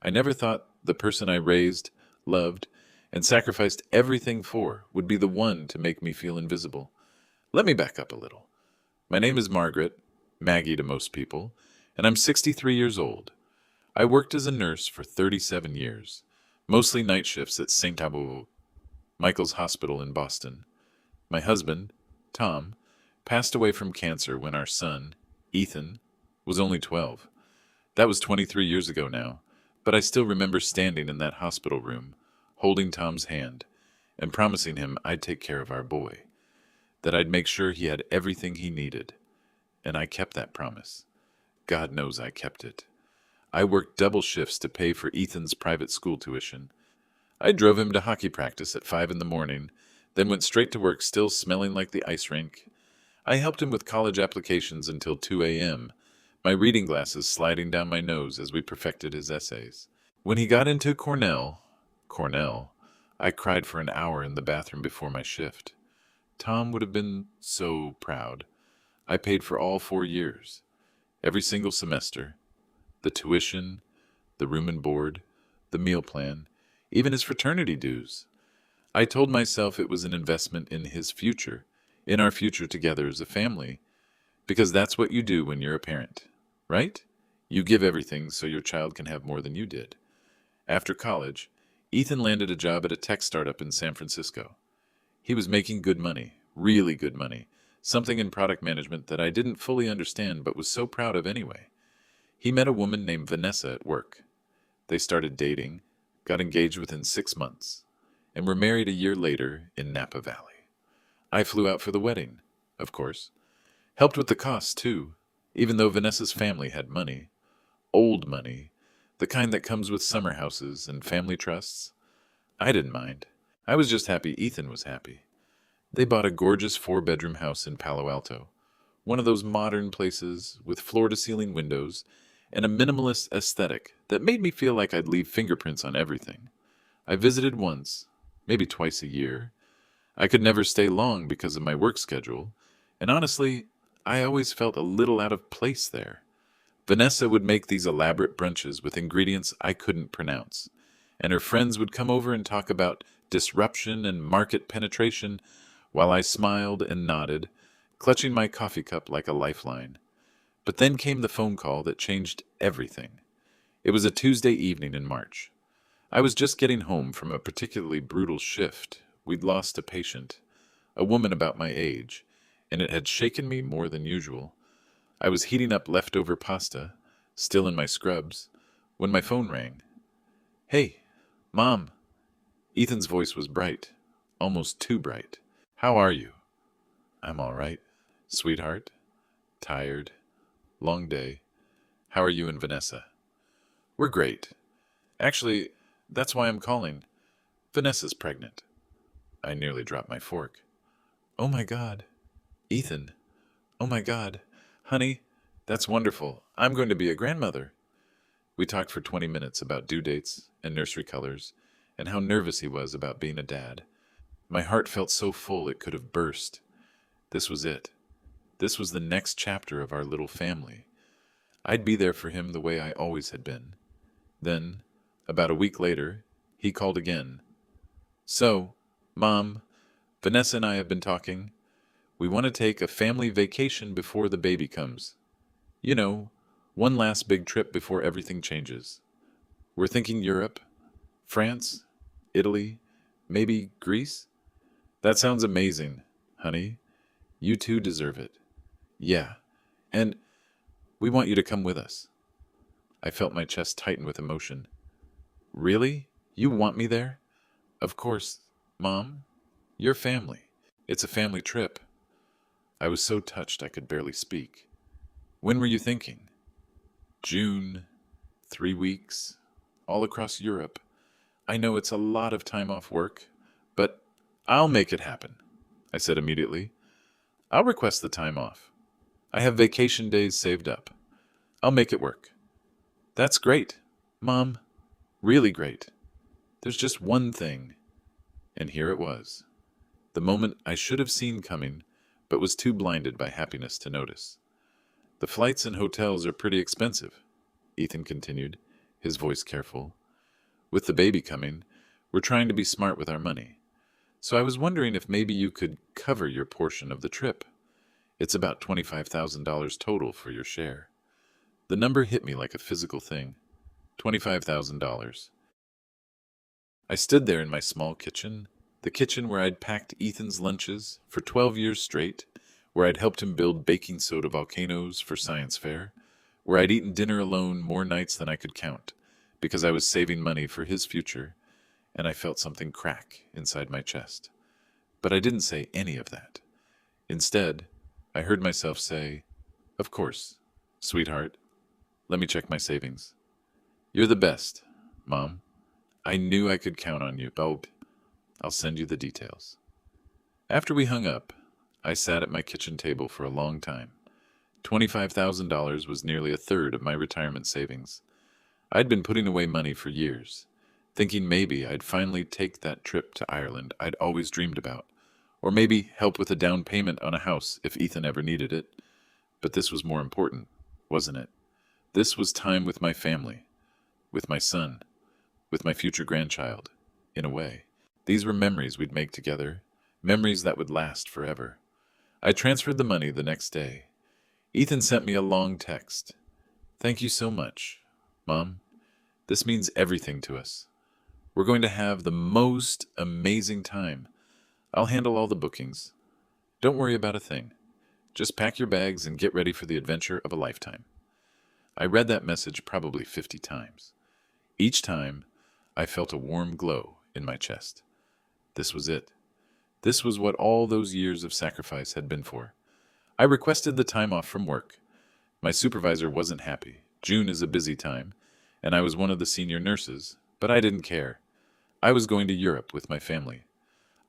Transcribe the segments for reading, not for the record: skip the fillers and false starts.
I never thought the person I raised, loved, and sacrificed everything for would be the one to make me feel invisible. Let me back up a little. My name is Margaret, Maggie to most people, and I'm 63 years old. I worked as a nurse for 37 years, mostly night shifts at St. Abu Michael's Hospital in Boston. My husband, Tom, passed away from cancer when our son, Ethan, was only 12. That was 23 years ago now, but I still remember standing in that hospital room, holding Tom's hand, and promising him I'd take care of our boy, that I'd make sure he had everything he needed. And I kept that promise. God knows I kept it. I worked double shifts to pay for Ethan's private school tuition. I drove him to hockey practice at 5 in the morning, then went straight to work still smelling like the ice rink. I helped him with college applications until 2 a.m., my reading glasses sliding down my nose as we perfected his essays. When he got into Cornell, I cried for an hour in the bathroom before my shift. Tom would have been so proud. I paid for all 4 years, every single semester, the tuition, the room and board, the meal plan, even his fraternity dues. I told myself it was an investment in his future, in our future together as a family, because that's what you do when you're a parent, right? You give everything so your child can have more than you did. After college, Ethan landed a job at a tech startup in San Francisco. He was making good money, really good money, something in product management that I didn't fully understand but was so proud of anyway. He met a woman named Vanessa at work. They started dating, got engaged within 6 months, and were married a year later in Napa Valley. I flew out for the wedding, of course. Helped with the costs, too, even though Vanessa's family had money. Old money, the kind that comes with summer houses and family trusts. I didn't mind. I was just happy Ethan was happy. They bought a gorgeous 4-bedroom house in Palo Alto, one of those modern places with floor-to-ceiling windows and a minimalist aesthetic that made me feel like I'd leave fingerprints on everything. I visited once, maybe twice a year. I could never stay long because of my work schedule, and honestly, I always felt a little out of place there. Vanessa would make these elaborate brunches with ingredients I couldn't pronounce, and her friends would come over and talk about disruption and market penetration while I smiled and nodded, clutching my coffee cup like a lifeline. But then came the phone call that changed everything. It was a Tuesday evening in March. I was just getting home from a particularly brutal shift. We'd lost a patient, a woman about my age, and it had shaken me more than usual. I was heating up leftover pasta, still in my scrubs, when my phone rang. "Hey, Mom." Ethan's voice was bright, almost too bright. "How are you?" "I'm all right, sweetheart. Tired. Long day. How are you and Vanessa?" "We're great. Actually, that's why I'm calling. Vanessa's pregnant." I nearly dropped my fork. "Oh my God. Ethan. Oh my God. Honey, that's wonderful. I'm going to be a grandmother." We talked for 20 minutes about due dates and nursery colors and how nervous he was about being a dad. My heart felt so full it could have burst. This was it. This was the next chapter of our little family. I'd be there for him the way I always had been. Then, about a week later, he called again. "So, Mom, Vanessa and I have been talking. We want to take a family vacation before the baby comes. You know, one last big trip before everything changes. We're thinking Europe, France, Italy, maybe Greece." "That sounds amazing, honey. You too deserve it." "Yeah, and we want you to come with us." I felt my chest tighten with emotion. "Really? You want me there?" "Of course, Mom. Your family. It's a family trip." I was so touched I could barely speak. "When were you thinking?" "June. 3 weeks. All across Europe. I know it's a lot of time off work, but I'll make it happen," I said immediately. "I'll request the time off. I have vacation days saved up. I'll make it work." "That's great, Mom. Really great. There's just one thing." And here it was. The moment I should have seen coming, but was too blinded by happiness to notice. "The flights and hotels are pretty expensive," Ethan continued, his voice careful. With the baby coming, we're trying to be smart with our money. So I was wondering if maybe you could cover your portion of the trip. It's about $25,000 total for your share. The number hit me like a physical thing. $25,000. I stood there in my small kitchen, the kitchen where I'd packed Ethan's lunches for 12 years straight, where I'd helped him build baking soda volcanoes for science fair, where I'd eaten dinner alone more nights than I could count, because I was saving money for his future, and I felt something crack inside my chest. But I didn't say any of that. Instead, I heard myself say, "Of course, sweetheart. Let me check my savings. You're the best, Mom. I knew I could count on you. I'll send you the details." After we hung up, I sat at my kitchen table for a long time. $25,000 was nearly a third of my retirement savings. I'd been putting away money for years, thinking maybe I'd finally take that trip to Ireland I'd always dreamed about, or maybe help with a down payment on a house if Ethan ever needed it. But this was more important, wasn't it? This was time with my family, with my son, with my future grandchild, in a way. These were memories we'd make together, memories that would last forever. I transferred the money the next day. Ethan sent me a long text. "Thank you so much, Mom. This means everything to us. We're going to have the most amazing time. I'll handle all the bookings. Don't worry about a thing. Just pack your bags and get ready for the adventure of a lifetime." I read that message probably 50 times. Each time, I felt a warm glow in my chest. This was it. This was what all those years of sacrifice had been for. I requested the time off from work. My supervisor wasn't happy. June is a busy time, and I was one of the senior nurses, but I didn't care. I was going to Europe with my family.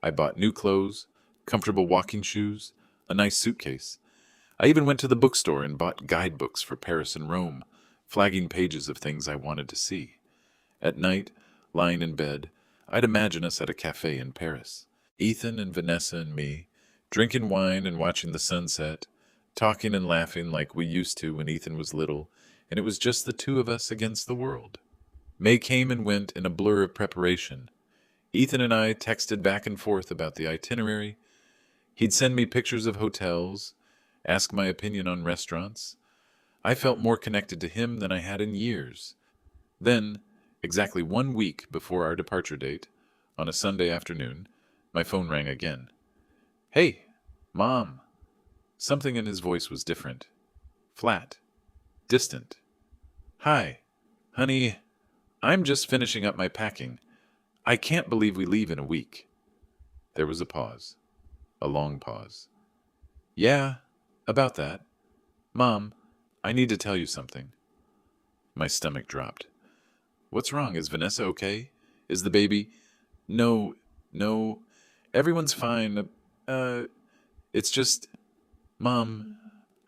I bought new clothes, comfortable walking shoes, a nice suitcase. I even went to the bookstore and bought guidebooks for Paris and Rome, flagging pages of things I wanted to see. At night, lying in bed, I'd imagine us at a cafe in Paris. Ethan and Vanessa and me, drinking wine and watching the sunset, talking and laughing like we used to when Ethan was little, and it was just the two of us against the world. May came and went in a blur of preparation. Ethan and I texted back and forth about the itinerary. He'd send me pictures of hotels, ask my opinion on restaurants. I felt more connected to him than I had in years. Then, exactly 1 week before our departure date, on a Sunday afternoon, my phone rang again. "Hey, Mom." Something in his voice was different. Flat. Distant. "Hi, honey. I'm just finishing up my packing. I can't believe we leave in a week." There was a pause. A long pause. "Yeah, about that. Mom, I need to tell you something." My stomach dropped. "What's wrong? Is Vanessa okay? Is the baby—" No, everyone's fine. It's just, Mom,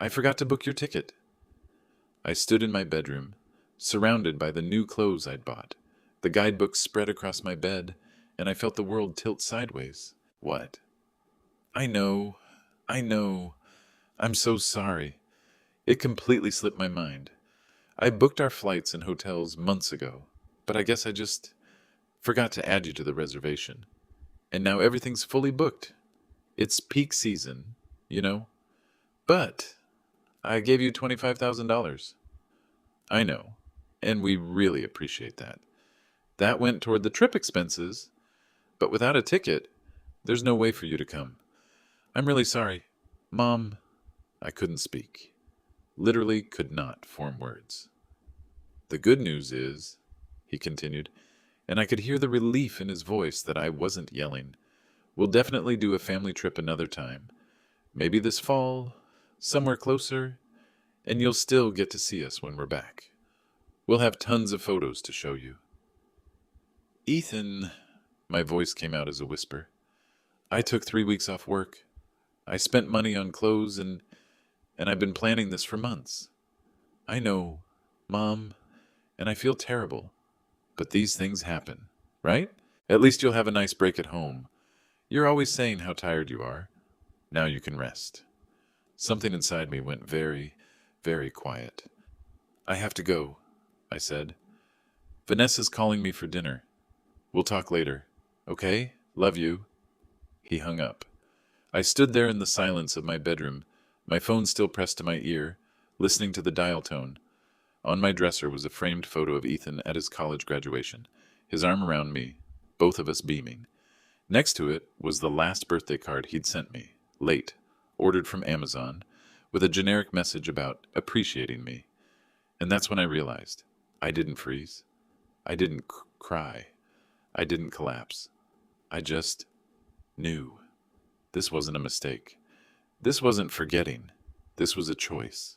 I forgot to book your ticket." I stood in my bedroom, surrounded by the new clothes I'd bought. The guidebooks spread across my bed, and I felt the world tilt sideways. What? I know. I'm so sorry. It completely slipped my mind. I booked our flights and hotels months ago, but I guess I just forgot to add you to the reservation. And now everything's fully booked. It's peak season, you know. But I gave you $25,000. I know, and we really appreciate that. That went toward the trip expenses, but without a ticket, there's no way for you to come. I'm really sorry. Mom, I couldn't speak. Literally could not form words. The good news is, he continued, and I could hear the relief in his voice that I wasn't yelling, we'll definitely do a family trip another time. Maybe this fall, somewhere closer, and you'll still get to see us when we're back. We'll have tons of photos to show you. Ethan, my voice came out as a whisper. I took 3 weeks off work. I spent money on clothes and I've been planning this for months. I know, Mom, and I feel terrible. But these things happen, right? At least you'll have a nice break at home. You're always saying how tired you are. Now you can rest. Something inside me went very, very quiet. I have to go, I said. Vanessa's calling me for dinner. We'll talk later. Okay? Love you." He hung up. I stood there in the silence of my bedroom, my phone still pressed to my ear, listening to the dial tone. On my dresser was a framed photo of Ethan at his college graduation, his arm around me, both of us beaming. Next to it was the last birthday card he'd sent me, late, ordered from Amazon, with a generic message about appreciating me. And that's when I realized I didn't freeze. I didn't cry. I didn't collapse. I just knew. This wasn't a mistake. This wasn't forgetting. This was a choice.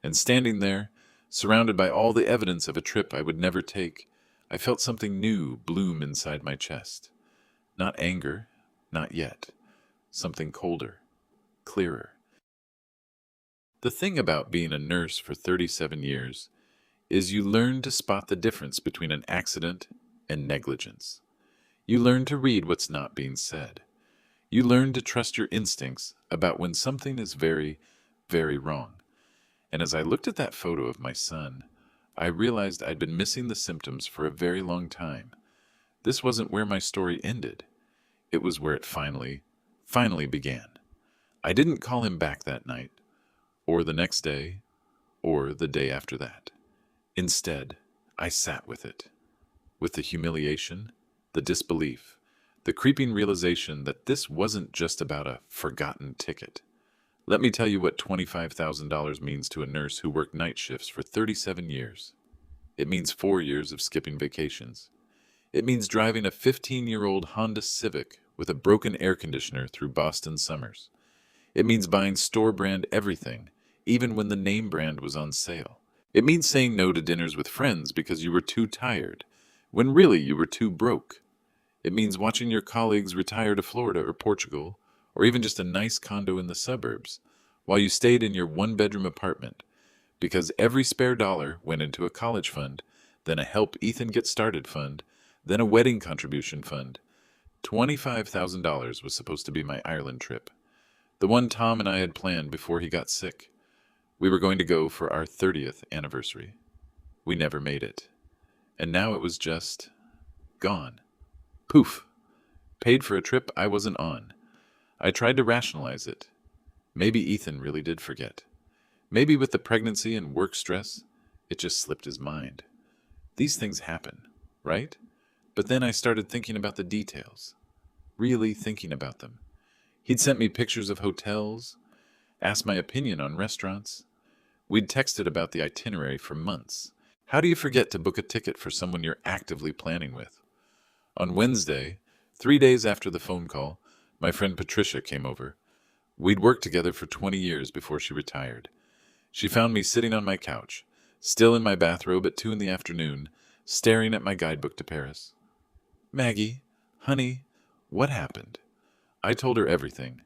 And standing there, surrounded by all the evidence of a trip I would never take, I felt something new bloom inside my chest. Not anger, not yet. Something colder, clearer. The thing about being a nurse for 37 years is you learn to spot the difference between an accident and negligence. You learn to read what's not being said. You learn to trust your instincts about when something is very, very wrong. And as I looked at that photo of my son, I realized I'd been missing the symptoms for a very long time. This wasn't where my story ended. It was where it finally began. I didn't call him back that night, or the next day, or the day after that. Instead, I sat with the humiliation, the disbelief, the creeping realization that this wasn't just about a forgotten ticket. Let me tell you what $25,000 means to a nurse who worked night shifts for 37 years. It means 4 years of skipping vacations. It means driving a 15-year-old Honda Civic with a broken air conditioner through Boston summers. It means buying store-brand everything, even when the name brand was on sale. It means saying no to dinners with friends because you were too tired, when really you were too broke. It means watching your colleagues retire to Florida or Portugal, or even just a nice condo in the suburbs, while you stayed in your one-bedroom apartment, because every spare dollar went into a college fund, then a Help Ethan Get Started fund, then a wedding contribution fund. $25,000 was supposed to be my Ireland trip, the one Tom and I had planned before he got sick. We were going to go for our 30th anniversary. We never made it. And now it was just gone. Poof. Paid for a trip I wasn't on. I tried to rationalize it. Maybe Ethan really did forget. Maybe with the pregnancy and work stress, it just slipped his mind. These things happen, right? But then I started thinking about the details. Really thinking about them. He'd sent me pictures of hotels, asked my opinion on restaurants. We'd texted about the itinerary for months. How do you forget to book a ticket for someone you're actively planning with? On Wednesday, 3 days after the phone call, my friend Patricia came over. We'd worked together for 20 years before she retired. She found me sitting on my couch, still in my bathrobe at 2 in the afternoon, staring at my guidebook to Paris. "Maggie, honey, what happened?" I told her everything.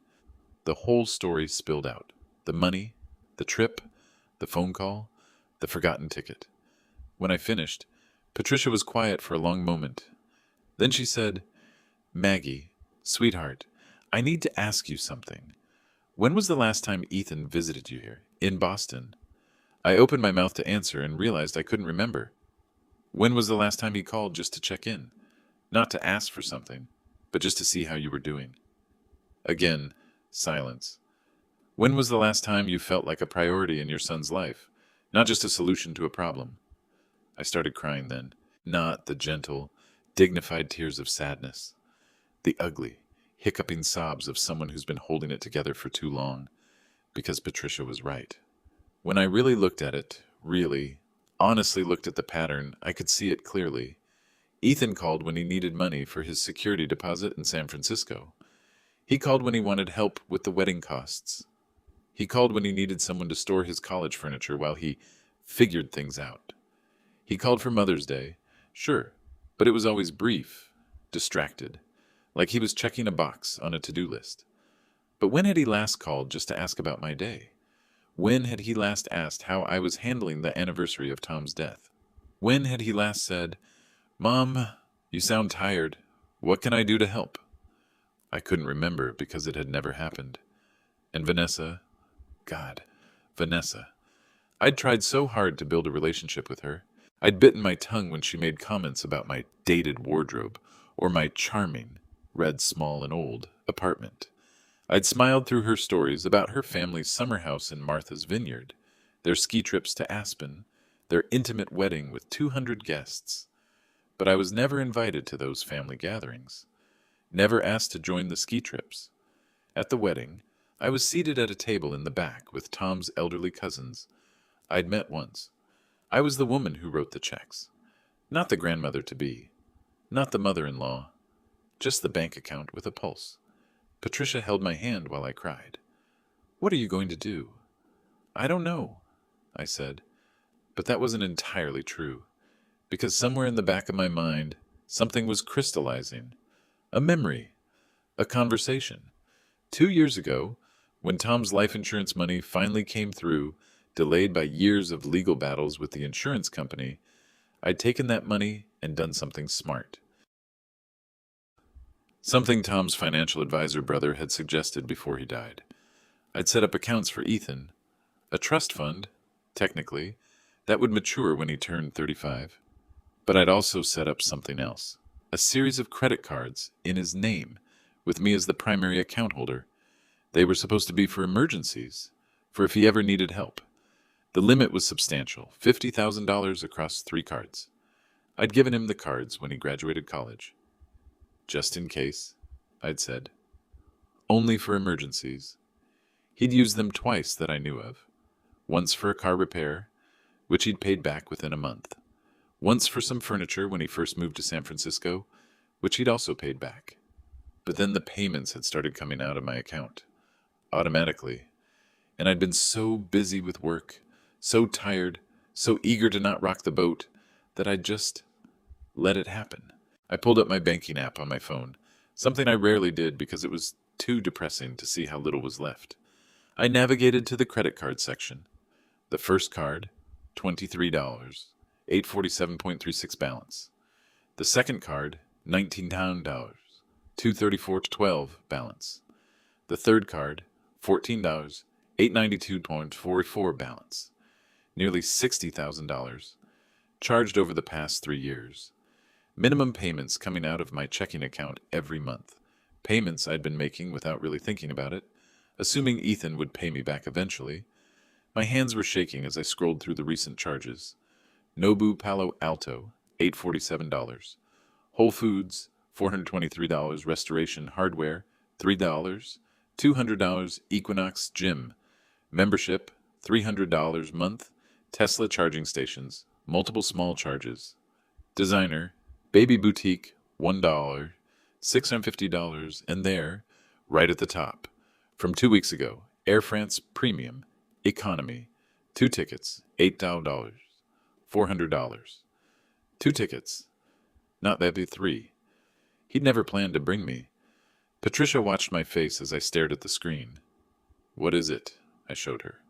The whole story spilled out. The money, the trip, the phone call, the forgotten ticket. When I finished, Patricia was quiet for a long moment. Then she said, "Maggie, sweetheart, I need to ask you something. When was the last time Ethan visited you here, in Boston?" I opened my mouth to answer and realized I couldn't remember. When was the last time he called just to check in? Not to ask for something, but just to see how you were doing. Again, silence. When was the last time you felt like a priority in your son's life, not just a solution to a problem? I started crying then, not the gentle, dignified tears of sadness, the ugly, hiccuping sobs of someone who's been holding it together for too long, because Patricia was right. When I really looked at it, really, honestly looked at the pattern, I could see it clearly. Ethan called when he needed money for his security deposit in San Francisco. He called when he wanted help with the wedding costs. He called when he needed someone to store his college furniture while he figured things out. He called for Mother's Day, sure, but it was always brief, distracted, like he was checking a box on a to-do list. But when had he last called just to ask about my day? When had he last asked how I was handling the anniversary of Tom's death? When had he last said, "Mom, you sound tired. What can I do to help?" I couldn't remember because it had never happened. And Vanessa, God, Vanessa. I'd tried so hard to build a relationship with her. I'd bitten my tongue when she made comments about my dated wardrobe or my charming, red small and old, apartment. I'd smiled through her stories about her family's summer house in Martha's Vineyard, their ski trips to Aspen, their intimate wedding with 200 guests. But I was never invited to those family gatherings, never asked to join the ski trips. At the wedding, I was seated at a table in the back with Tom's elderly cousins I'd met once. I was the woman who wrote the checks, not the grandmother-to-be, not the mother-in-law, just the bank account with a pulse. Patricia held my hand while I cried. "What are you going to do?" "I don't know," I said. But that wasn't entirely true, because somewhere in the back of my mind, something was crystallizing. A memory, a conversation. 2 years ago, when Tom's life insurance money finally came through, delayed by years of legal battles with the insurance company, I'd taken that money and done something smart. Something Tom's financial advisor brother had suggested before he died. I'd set up accounts for Ethan, a trust fund, technically, that would mature when he turned 35. But I'd also set up something else. A series of credit cards in his name, with me as the primary account holder. They were supposed to be for emergencies, for if he ever needed help. The limit was substantial, $50,000 across 3 cards. I'd given him the cards when he graduated college. Just in case, I'd said. Only for emergencies. He'd used them twice that I knew of. Once for a car repair, which he'd paid back within a month. Once for some furniture when he first moved to San Francisco, which he'd also paid back. But then the payments had started coming out of my account, automatically. And I'd been so busy with work, so tired, so eager to not rock the boat, that I'd just let it happen. I pulled up my banking app on my phone, something I rarely did because it was too depressing to see how little was left. I navigated to the credit card section. The first card, $23, 847.36 balance. The second card, $19, 234.12 balance. The third card, $14, 892.44 balance. Nearly $60,000, charged over the past 3 years. Minimum payments coming out of my checking account every month. Payments I'd been making without really thinking about it, assuming Ethan would pay me back eventually. My hands were shaking as I scrolled through the recent charges. Nobu Palo Alto, $847. Whole Foods, $423. Restoration Hardware, $3. $200. Equinox Gym. Membership, $300 month. Tesla charging stations, multiple small charges. Designer, Baby Boutique, $1, $650, and there, right at the top, from 2 weeks ago, Air France Premium, Economy, 2 tickets, $8, $400. 2 tickets, not that be 3. He'd never planned to bring me. Patricia watched my face as I stared at the screen. "What is it?" I showed her.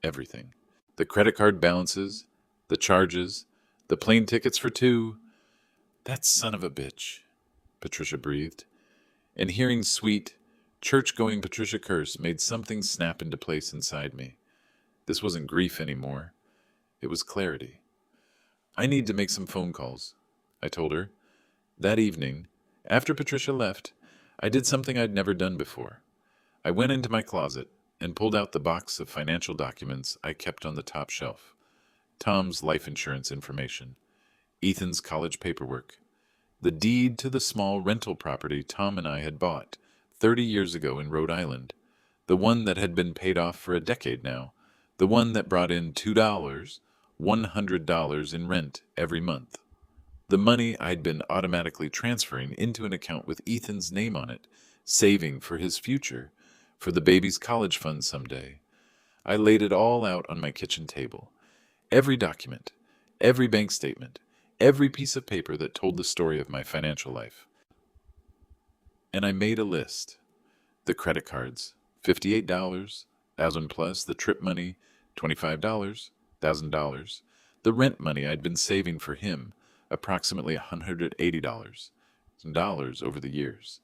Everything. The credit card balances, the charges, the plane tickets for 2. "That son of a bitch," Patricia breathed, and hearing sweet, church-going Patricia curse made something snap into place inside me. This wasn't grief anymore. It was clarity. "I need to make some phone calls," I told her. That evening, after Patricia left, I did something I'd never done before. I went into my closet and pulled out the box of financial documents I kept on the top shelf. Tom's life insurance information, Ethan's college paperwork, the deed to the small rental property Tom and I had bought 30 years ago in Rhode Island, the one that had been paid off for a decade now, the one that brought in $2, $100 in rent every month. The money I'd been automatically transferring into an account with Ethan's name on it, saving for his future, for the baby's college fund someday. I laid it all out on my kitchen table. Every document, every bank statement, every piece of paper that told the story of my financial life. And I made a list. The credit cards, $58, 1,000 plus, the trip money, $25, $1,000, the rent money I'd been saving for him, approximately $180 over the years,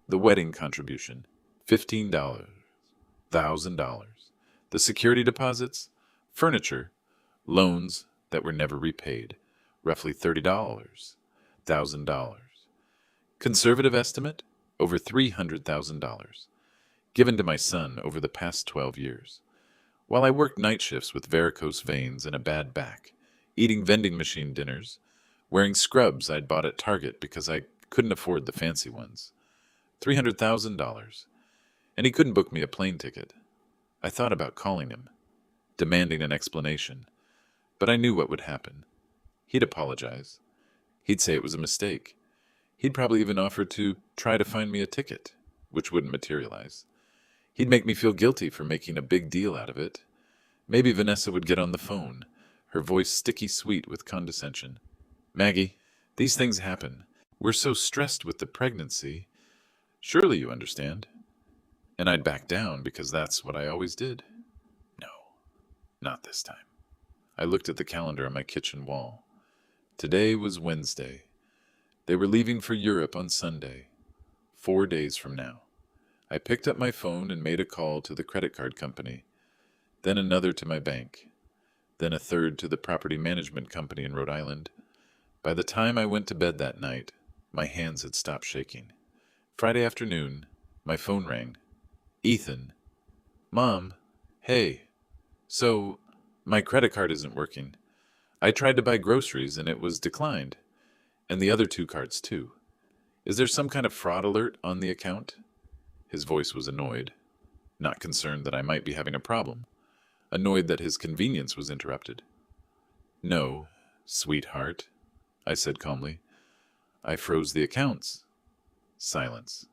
the wedding contribution, $15, $1,000, the security deposits, furniture, loans that were never repaid, roughly $30,000. Conservative estimate, over $300,000, given to my son over the past 12 years. While I worked night shifts with varicose veins and a bad back, eating vending machine dinners, wearing scrubs I'd bought at Target because I couldn't afford the fancy ones. $300,000. And he couldn't book me a plane ticket. I thought about calling him, demanding an explanation, but I knew what would happen. He'd apologize. He'd say it was a mistake. He'd probably even offer to try to find me a ticket, which wouldn't materialize. He'd make me feel guilty for making a big deal out of it. Maybe Vanessa would get on the phone, her voice sticky sweet with condescension. "Maggie, these things happen. We're so stressed with the pregnancy. Surely you understand." And I'd back down because that's what I always did. No, not this time. I looked at the calendar on my kitchen wall. Today was Wednesday. They were leaving for Europe on Sunday, 4 days from now. I picked up my phone and made a call to the credit card company, then another to my bank, then a third to the property management company in Rhode Island. By the time I went to bed that night, my hands had stopped shaking. Friday afternoon, my phone rang. "Ethan." "Mom, hey. So, my credit card isn't working. I tried to buy groceries and it was declined. And the other 2 cards too. Is there some kind of fraud alert on the account?" His voice was annoyed, not concerned that I might be having a problem, annoyed that his convenience was interrupted. "No, sweetheart," I said calmly. "I froze the accounts." Silence.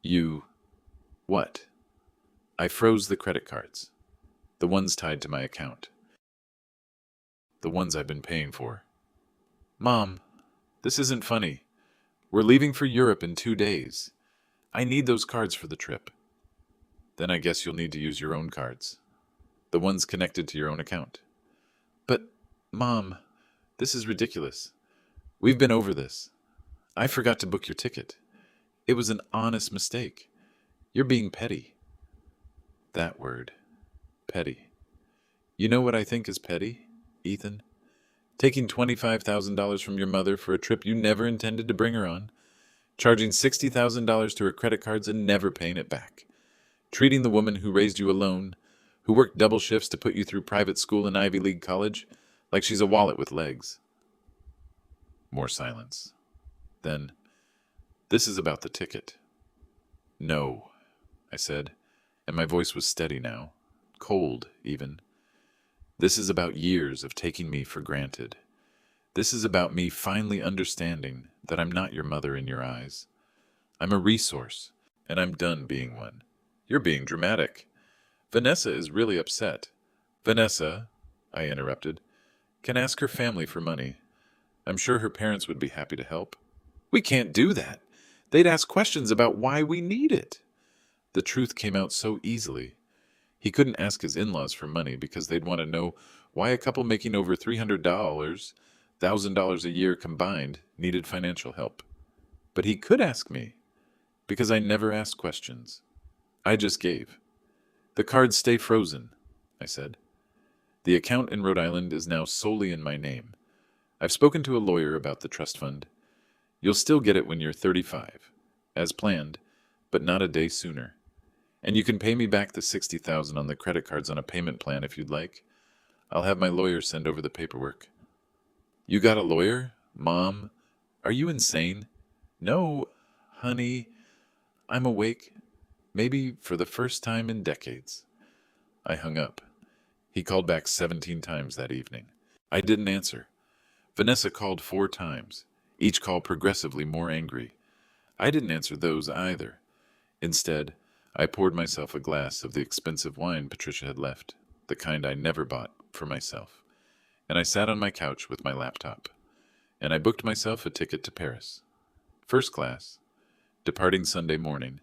"You... what?" "I froze the credit cards. The ones tied to my account. The ones I've been paying for." "Mom, this isn't funny. We're leaving for Europe in 2 days. I need those cards for the trip." "Then I guess you'll need to use your own cards. The ones connected to your own account." "But, Mom, this is ridiculous. We've been over this. I forgot to book your ticket. It was an honest mistake. You're being petty." That word. Petty. You know what I think is petty, Ethan? Taking $25,000 from your mother for a trip you never intended to bring her on. Charging $60,000 to her credit cards and never paying it back. Treating the woman who raised you alone, who worked double shifts to put you through private school and Ivy League college, like she's a wallet with legs. More silence. Then, "This is about the ticket." "No," I said, and my voice was steady now, cold even. "This is about years of taking me for granted. This is about me finally understanding that I'm not your mother in your eyes. I'm a resource, and I'm done being one." "You're being dramatic. Vanessa is really upset." "Vanessa," I interrupted, "can ask her family for money. I'm sure her parents would be happy to help." "We can't do that. They'd ask questions about why we need it." The truth came out so easily. He couldn't ask his in-laws for money because they'd want to know why a couple making over $300,000 a year combined needed financial help. But he could ask me, because I never asked questions. I just gave. "The cards stay frozen," I said. "The account in Rhode Island is now solely in my name. I've spoken to a lawyer about the trust fund. You'll still get it when you're 35, as planned, but not a day sooner. And you can pay me back the $60,000 on the credit cards on a payment plan if you'd like. I'll have my lawyer send over the paperwork." "You got a lawyer? Mom, are you insane?" "No, honey, I'm awake. Maybe for the first time in decades." I hung up. He called back 17 times that evening. I didn't answer. Vanessa called 4 times, each call progressively more angry. I didn't answer those either. Instead, I poured myself a glass of the expensive wine Patricia had left, the kind I never bought for myself. And I sat on my couch with my laptop. And I booked myself a ticket to Paris. First class, departing Sunday morning.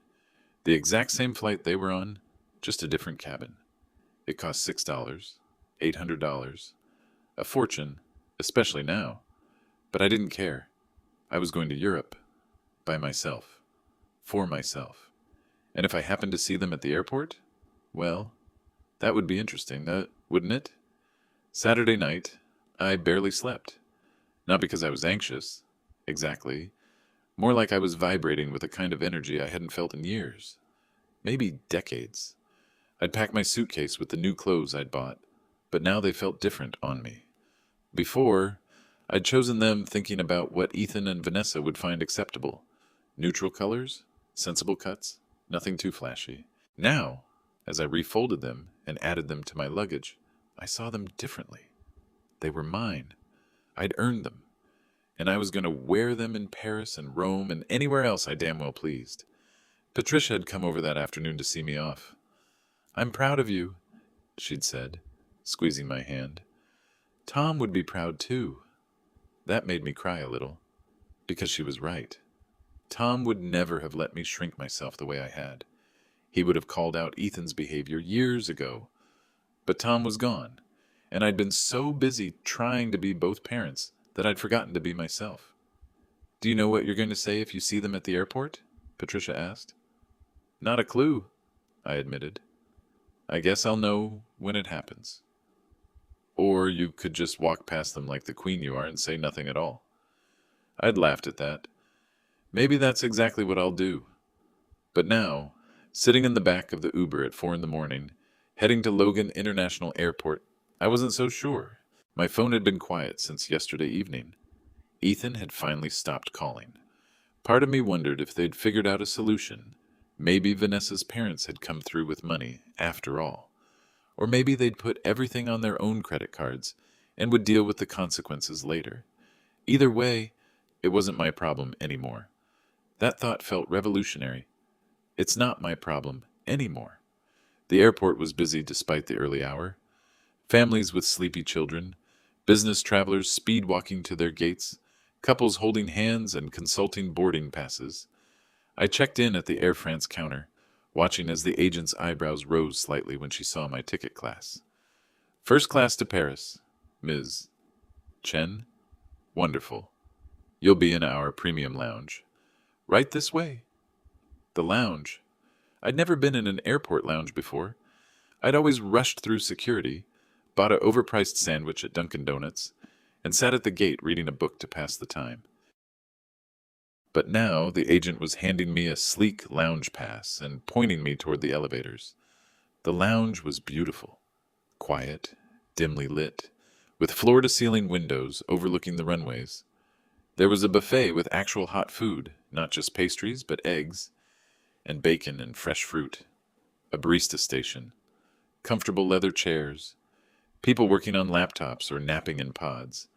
The exact same flight they were on, just a different cabin. It cost $6, $800, a fortune, especially now. But I didn't care. I was going to Europe, by myself, for myself. And if I happened to see them at the airport, well, that would be interesting, wouldn't it? Saturday night, I barely slept. Not because I was anxious, exactly. More like I was vibrating with a kind of energy I hadn't felt in years, maybe decades. I'd packed my suitcase with the new clothes I'd bought, but now they felt different on me. Before, I'd chosen them thinking about what Ethan and Vanessa would find acceptable. Neutral colors, sensible cuts, nothing too flashy. Now, as I refolded them and added them to my luggage, I saw them differently. They were mine. I'd earned them, and I was going to wear them in Paris and Rome and anywhere else I damn well pleased. Patricia had come over that afternoon to see me off. "I'm proud of you," she'd said, squeezing my hand. "Tom would be proud too." That made me cry a little, because she was right. Tom would never have let me shrink myself the way I had. He would have called out Ethan's behavior years ago. But Tom was gone, and I'd been so busy trying to be both parents that I'd forgotten to be myself. "Do you know what you're going to say if you see them at the airport?" Patricia asked. "Not a clue," I admitted. "I guess I'll know when it happens." Or you could just walk past them like the queen you are and say nothing at all. I'd laughed at that. Maybe that's exactly what I'll do. But now, sitting in the back of the Uber at 4 in the morning, heading to Logan International Airport, I wasn't so sure. My phone had been quiet since yesterday evening. Ethan had finally stopped calling. Part of me wondered if they'd figured out a solution. Maybe Vanessa's parents had come through with money, after all. Or maybe they'd put everything on their own credit cards and would deal with the consequences later. Either way, it wasn't my problem anymore. That thought felt revolutionary. It's not my problem anymore. The airport was busy despite the early hour. Families with sleepy children, business travelers speed walking to their gates, couples holding hands and consulting boarding passes. I checked in at the Air France counter, watching as the agent's eyebrows rose slightly when she saw my ticket class. "First class to Paris, Ms. Chen." "Wonderful. You'll be in our premium lounge." "Right this way." The lounge. I'd never been in an airport lounge before. I'd always rushed through security, bought an overpriced sandwich at Dunkin' Donuts, and sat at the gate reading a book to pass the time. But now the agent was handing me a sleek lounge pass and pointing me toward the elevators. The lounge was beautiful, quiet, dimly lit, with floor-to-ceiling windows overlooking the runways. There was a buffet with actual hot food, not just pastries, but eggs, and bacon and fresh fruit. A barista station, comfortable leather chairs, people working on laptops or napping in pods.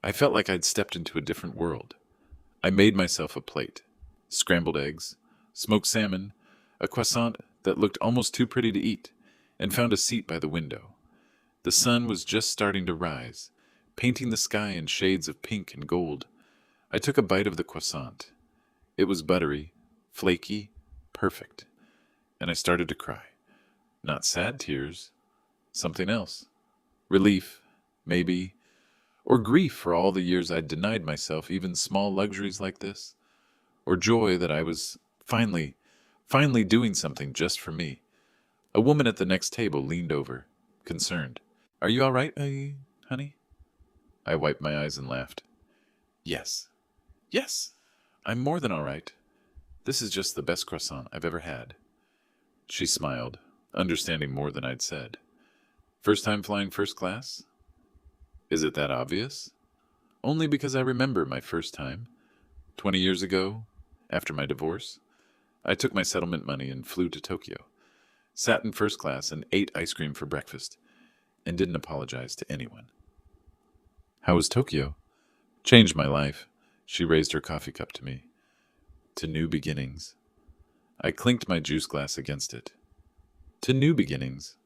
I felt like I'd stepped into a different world. I made myself a plate. Scrambled eggs, smoked salmon, a croissant that looked almost too pretty to eat, and found a seat by the window. The sun was just starting to rise, painting the sky in shades of pink and gold. I took a bite of the croissant. It was buttery, flaky, perfect. And I started to cry. Not sad tears. Something else. Relief, maybe. Or grief for all the years I'd denied myself even small luxuries like this. Or joy that I was finally doing something just for me. A woman at the next table leaned over, concerned. "Are you all right, honey?" I wiped my eyes and laughed. "Yes. Yes, I'm more than all right. This is just the best croissant I've ever had." She smiled, understanding more than I'd said. "First time flying first class?" "Is it that obvious?" "Only because I remember my first time. 20 years ago, after my divorce, I took my settlement money and flew to Tokyo. Sat in first class and ate ice cream for breakfast, and didn't apologize to anyone." "How was Tokyo?" "Changed my life." She raised her coffee cup to me. "To new beginnings." I clinked my juice glass against it. To new beginnings.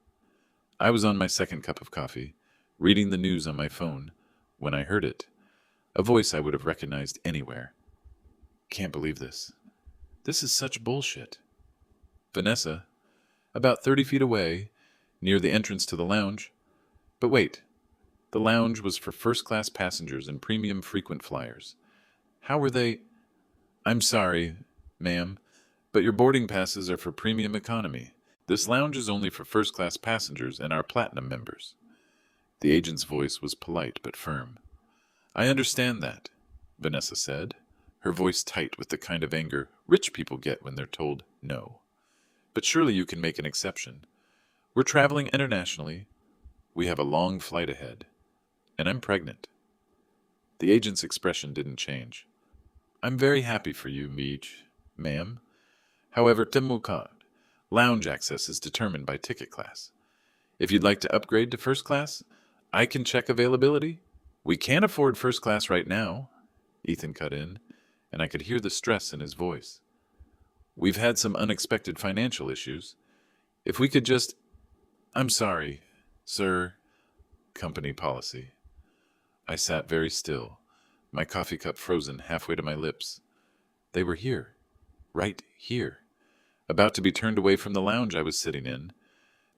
I was on my second cup of coffee, reading the news on my phone, when I heard it. A voice I would have recognized anywhere. "Can't believe this. This is such bullshit." "Vanessa, about 30 feet away, near the entrance to the lounge." But wait, the lounge was for first-class passengers and premium frequent flyers. How were they? "I'm sorry, ma'am, but your boarding passes are for premium economy. This lounge is only for first-class passengers and our platinum members." The agent's voice was polite but firm. I understand that, Vanessa said, her voice tight with the kind of anger rich people get when they're told no. But surely you can make an exception. We're traveling internationally. We have a long flight ahead. And I'm pregnant. The agent's expression didn't change. I'm very happy for you, ma'am. However, Temukan, lounge access is determined by ticket class. If you'd like to upgrade to first class, I can check availability. We can't afford first class right now, Ethan cut in, and I could hear the stress in his voice. We've had some unexpected financial issues. If we could just... I'm sorry, sir. Company policy. I sat very still, my coffee cup frozen halfway to my lips. They were here, right here, about to be turned away from the lounge I was sitting in.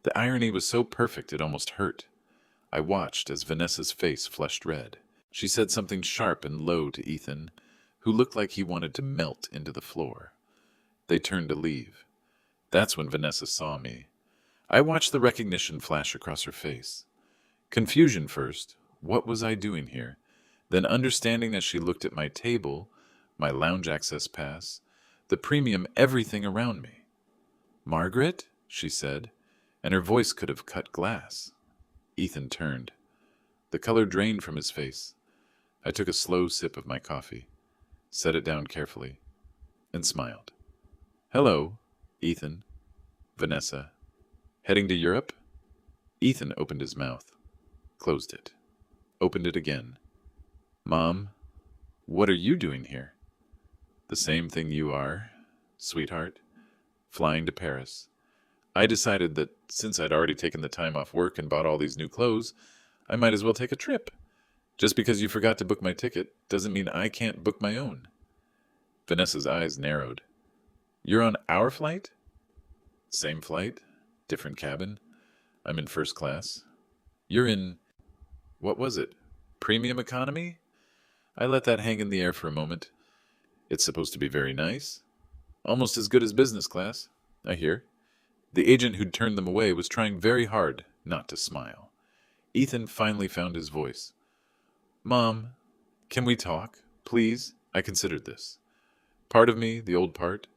The irony was so perfect it almost hurt. I watched as Vanessa's face flushed red. She said something sharp and low to Ethan, who looked like he wanted to melt into the floor. They turned to leave. That's when Vanessa saw me. I watched the recognition flash across her face. Confusion first. What was I doing here? Then understanding as she looked at my table, my lounge access pass, the premium everything around me. Margaret, she said, and her voice could have cut glass. Ethan turned. The color drained from his face. I took a slow sip of my coffee, set it down carefully, and smiled. Hello, Ethan. Vanessa. Heading to Europe? Ethan opened his mouth, closed it, opened it again. Mom, what are you doing here? The same thing you are, sweetheart. Flying to Paris. I decided that since I'd already taken the time off work and bought all these new clothes, I might as well take a trip. Just because you forgot to book my ticket doesn't mean I can't book my own. Vanessa's eyes narrowed. You're on our flight? Same flight, different cabin. I'm in first class. You're in... what was it? Premium economy? I let that hang in the air for a moment. It's supposed to be very nice. Almost as good as business class, I hear. The agent who'd turned them away was trying very hard not to smile. Ethan finally found his voice. Mom, can we talk, please? I considered this. Part of me, the old part,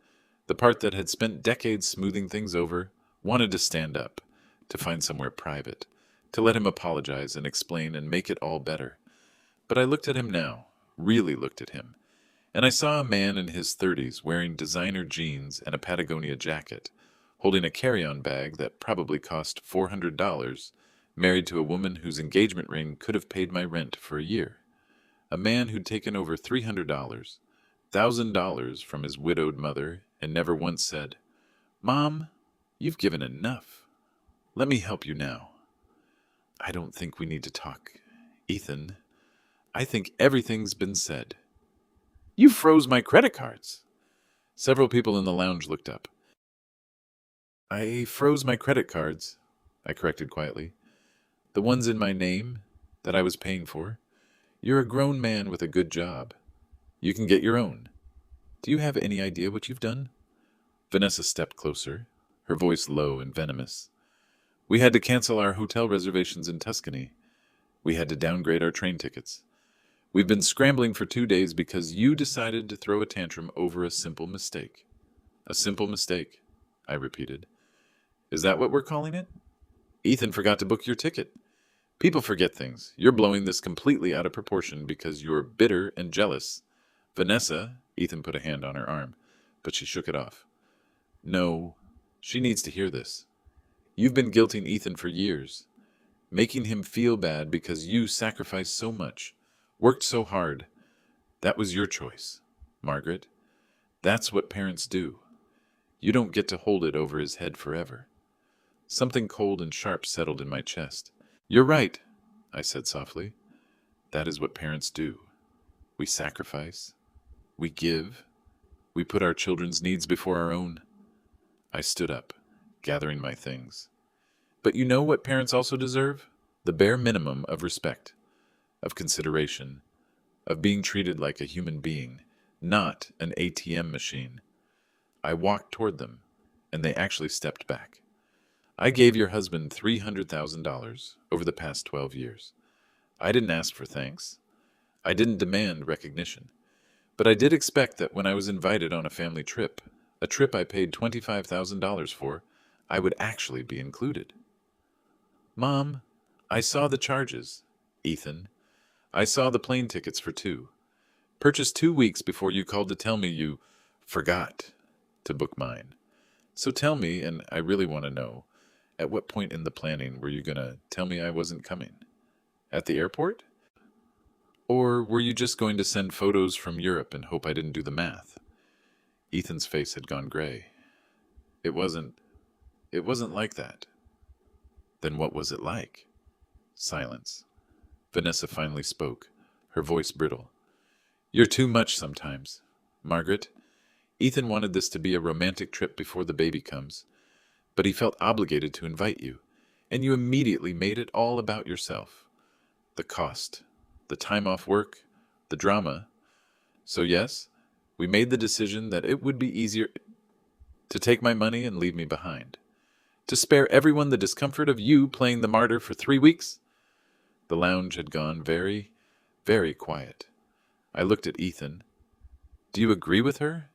the part that had spent decades smoothing things over, wanted to stand up, to find somewhere private, to let him apologize and explain and make it all better. But I looked at him now, really looked at him, and I saw a man in his 30s wearing designer jeans and a Patagonia jacket, holding a carry-on bag that probably cost $400, married to a woman whose engagement ring could have paid my rent for a year. A man who'd taken over $300, $1,000 from his widowed mother and never once said, Mom, you've given enough. Let me help you now. I don't think we need to talk, Ethan. I think everything's been said. You froze my credit cards. Several people in the lounge looked up. I froze my credit cards, I corrected quietly. The ones in my name that I was paying for. You're a grown man with a good job. You can get your own. Do you have any idea what you've done? Vanessa stepped closer, her voice low and venomous. We had to cancel our hotel reservations in Tuscany. We had to downgrade our train tickets. We've been scrambling for 2 days because you decided to throw a tantrum over a simple mistake. A simple mistake, I repeated. Is that what we're calling it? Ethan forgot to book your ticket. People forget things. You're blowing this completely out of proportion because you're bitter and jealous. Vanessa, Ethan put a hand on her arm, but she shook it off. No, she needs to hear this. You've been guilting Ethan for years, making him feel bad because you sacrificed so much, worked so hard. That was your choice, Margaret. That's what parents do. You don't get to hold it over his head forever. Something cold and sharp settled in my chest. You're right, I said softly. That is what parents do. We sacrifice. We give. We put our children's needs before our own. I stood up, gathering my things. But you know what parents also deserve? The bare minimum of respect, of consideration, of being treated like a human being, not an ATM machine. I walked toward them, and they actually stepped back. I gave your husband $300,000 over the past 12 years. I didn't ask for thanks. I didn't demand recognition, but I did expect that when I was invited on a family trip, a trip I paid $25,000 for, I would actually be included. Mom, I saw the charges. Ethan, I saw the plane tickets for two. Purchased 2 weeks before you called to tell me you forgot to book mine. So tell me, and I really want to know, at what point in the planning were you going to tell me I wasn't coming? At the airport? Or were you just going to send photos from Europe and hope I didn't do the math? Ethan's face had gone gray. It wasn't like that. Then what was it like? Silence. Vanessa finally spoke, her voice brittle. You're too much sometimes, Margaret. Ethan wanted this to be a romantic trip before the baby comes, but he felt obligated to invite you, and you immediately made it all about yourself. The cost, the time off work, the drama. So yes, we made the decision that it would be easier to take my money and leave me behind. To spare everyone the discomfort of you playing the martyr for 3 weeks? The lounge had gone very, very quiet. I looked at Ethan. Do you agree with her?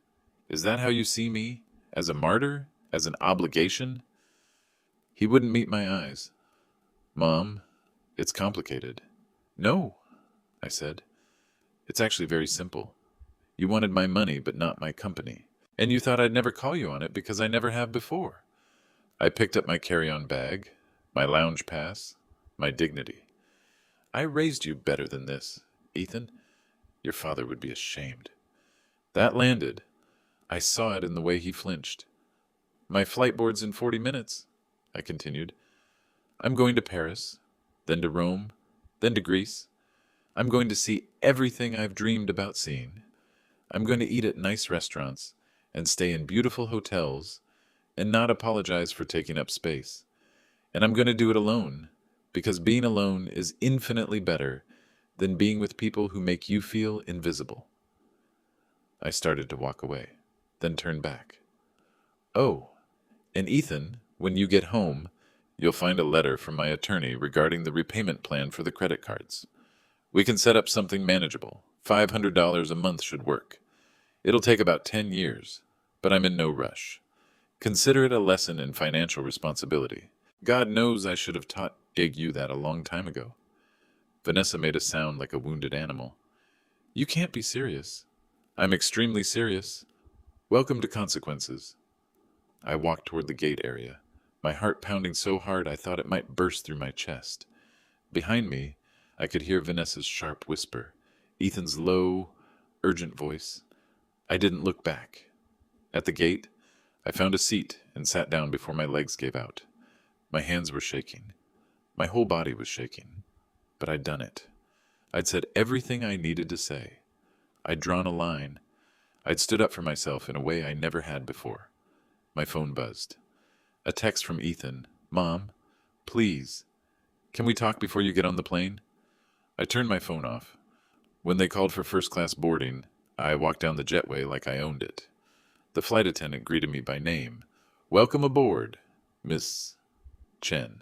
Is that how you see me? As a martyr? As an obligation? He wouldn't meet my eyes. Mom, it's complicated. No, I said. It's actually very simple. You wanted my money, but not my company. And you thought I'd never call you on it because I never have before. I picked up my carry-on bag, my lounge pass, my dignity. I raised you better than this, Ethan. Your father would be ashamed. That landed. I saw it in the way he flinched. My flight board's in 40 minutes, I continued. I'm going to Paris, then to Rome, then to Greece. I'm going to see everything I've dreamed about seeing. I'm going to eat at nice restaurants and stay in beautiful hotels and not apologize for taking up space. And I'm going to do it alone, because being alone is infinitely better than being with people who make you feel invisible. I started to walk away, then turned back. Oh, and Ethan, when you get home, you'll find a letter from my attorney regarding the repayment plan for the credit cards. We can set up something manageable. $500 a month should work. It'll take about 10 years, but I'm in no rush. Consider it a lesson in financial responsibility. God knows I should have taught you that a long time ago. Vanessa made a sound like a wounded animal. You can't be serious. I'm extremely serious. Welcome to consequences. I walked toward the gate area, my heart pounding so hard I thought it might burst through my chest. Behind me, I could hear Vanessa's sharp whisper, Ethan's low, urgent voice. I didn't look back. At the gate, I found a seat and sat down before my legs gave out. My hands were shaking. My whole body was shaking. But I'd done it. I'd said everything I needed to say. I'd drawn a line. I'd stood up for myself in a way I never had before. My phone buzzed. A text from Ethan. Mom, please, can we talk before you get on the plane? I turned my phone off. When they called for first-class boarding, I walked down the jetway like I owned it. The flight attendant greeted me by name. Welcome aboard, Miss Chen,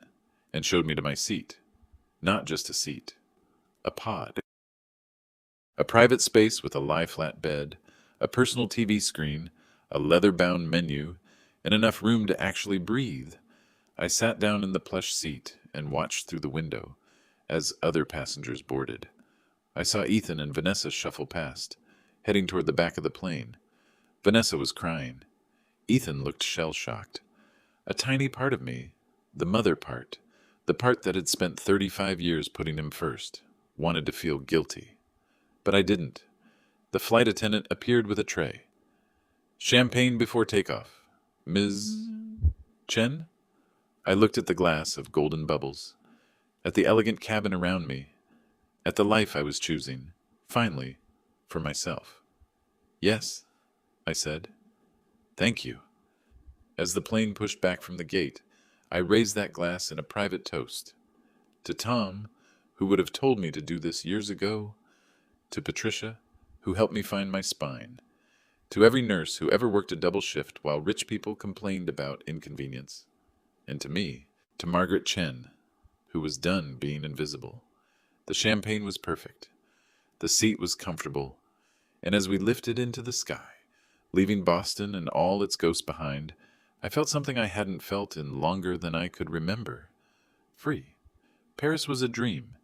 and showed me to my seat. Not just a seat. A pod. A private space with a lie-flat bed, a personal TV screen, a leather-bound menu, and enough room to actually breathe. I sat down in the plush seat and watched through the window as other passengers boarded. I saw Ethan and Vanessa shuffle past, heading toward the back of the plane. Vanessa was crying. Ethan looked shell-shocked. A tiny part of me, the mother part, the part that had spent 35 years putting him first, wanted to feel guilty. But I didn't. The flight attendant appeared with a tray. Champagne before takeoff. Ms. Chen? I looked at the glass of golden bubbles, at the elegant cabin around me, at the life I was choosing, finally, for myself. Yes, I said. Thank you. As the plane pushed back from the gate, I raised that glass in a private toast. To Tom, who would have told me to do this years ago. To Patricia, who helped me find my spine. To every nurse who ever worked a double shift while rich people complained about inconvenience. And to me, to Margaret Chen, who was done being invisible. The champagne was perfect. The seat was comfortable, and as we lifted into the sky, leaving Boston and all its ghosts behind, I felt something I hadn't felt in longer than I could remember. Free. Paris was a dream,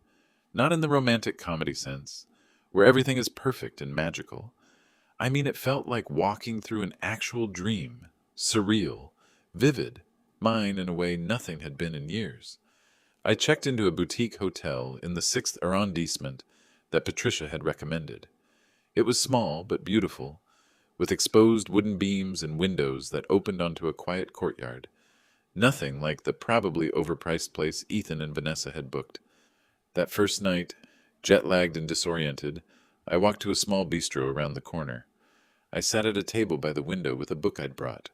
not in the romantic comedy sense, where everything is perfect and magical. I mean, it felt like walking through an actual dream, surreal, vivid, mine in a way nothing had been in years. I checked into a boutique hotel in the 6th arrondissement that Patricia had recommended. It was small but beautiful, with exposed wooden beams and windows that opened onto a quiet courtyard. Nothing like the probably overpriced place Ethan and Vanessa had booked. That first night, jet-lagged and disoriented, I walked to a small bistro around the corner. I sat at a table by the window with a book I'd brought,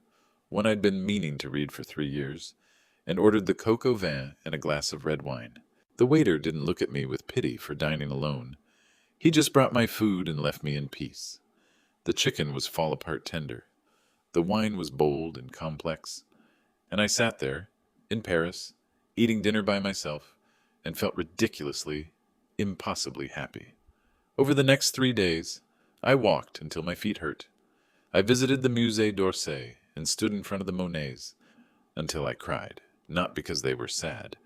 one I'd been meaning to read for 3 years, and ordered the coq au vin and a glass of red wine. The waiter didn't look at me with pity for dining alone. He just brought my food and left me in peace. The chicken was fall-apart tender. The wine was bold and complex. And I sat there, in Paris, eating dinner by myself, and felt ridiculously, impossibly happy. Over the next 3 days, I walked until my feet hurt. I visited the Musée d'Orsay and stood in front of the Monets until I cried, not because they were sad,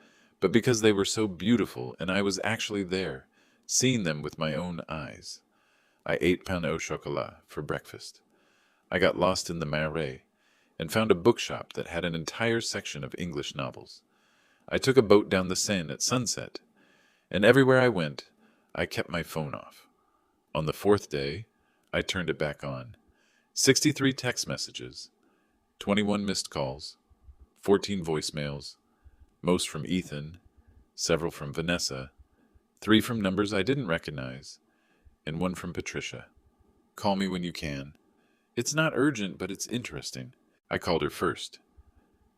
but because they were so beautiful and I was actually there, seeing them with my own eyes. I ate pain au chocolat for breakfast. I got lost in the Marais and found a bookshop that had an entire section of English novels. I took a boat down the Seine at sunset, and everywhere I went, I kept my phone off. On the 4th day, I turned it back on. 63 text messages, 21 missed calls, 14 voicemails, most from Ethan, several from Vanessa, 3 from numbers I didn't recognize, and 1 from Patricia. Call me when you can. It's not urgent, but it's interesting. I called her first.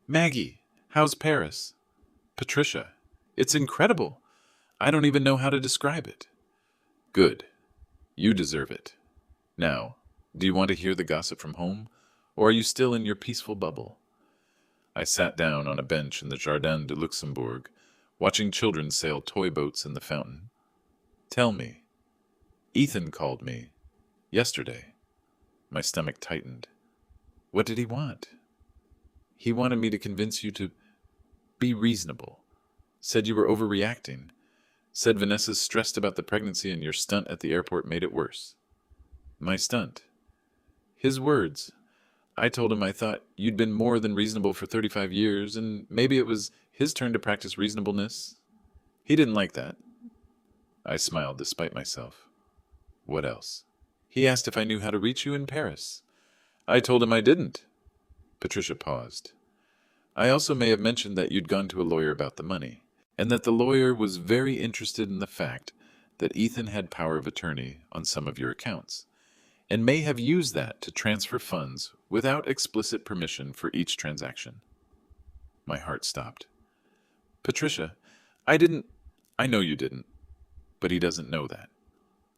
Maggie, how's Paris? Patricia, it's incredible. I don't even know how to describe it. Good. You deserve it. Now, do you want to hear the gossip from home, or are you still in your peaceful bubble? I sat down on a bench in the Jardin de Luxembourg, watching children sail toy boats in the fountain. Tell me. Ethan called me. Yesterday. My stomach tightened. What did he want? He wanted me to convince you to be reasonable. Said you were overreacting. Said Vanessa's stressed about the pregnancy and your stunt at the airport made it worse. My stunt. His words. I told him I thought you'd been more than reasonable for 35 years, and maybe it was his turn to practice reasonableness. He didn't like that. I smiled despite myself. What else? He asked if I knew how to reach you in Paris. I told him I didn't. Patricia paused. I also may have mentioned that you'd gone to a lawyer about the money, and that the lawyer was very interested in the fact that Ethan had power of attorney on some of your accounts, and may have used that to transfer funds without explicit permission for each transaction. My heart stopped. Patricia, I know you didn't, but he doesn't know that.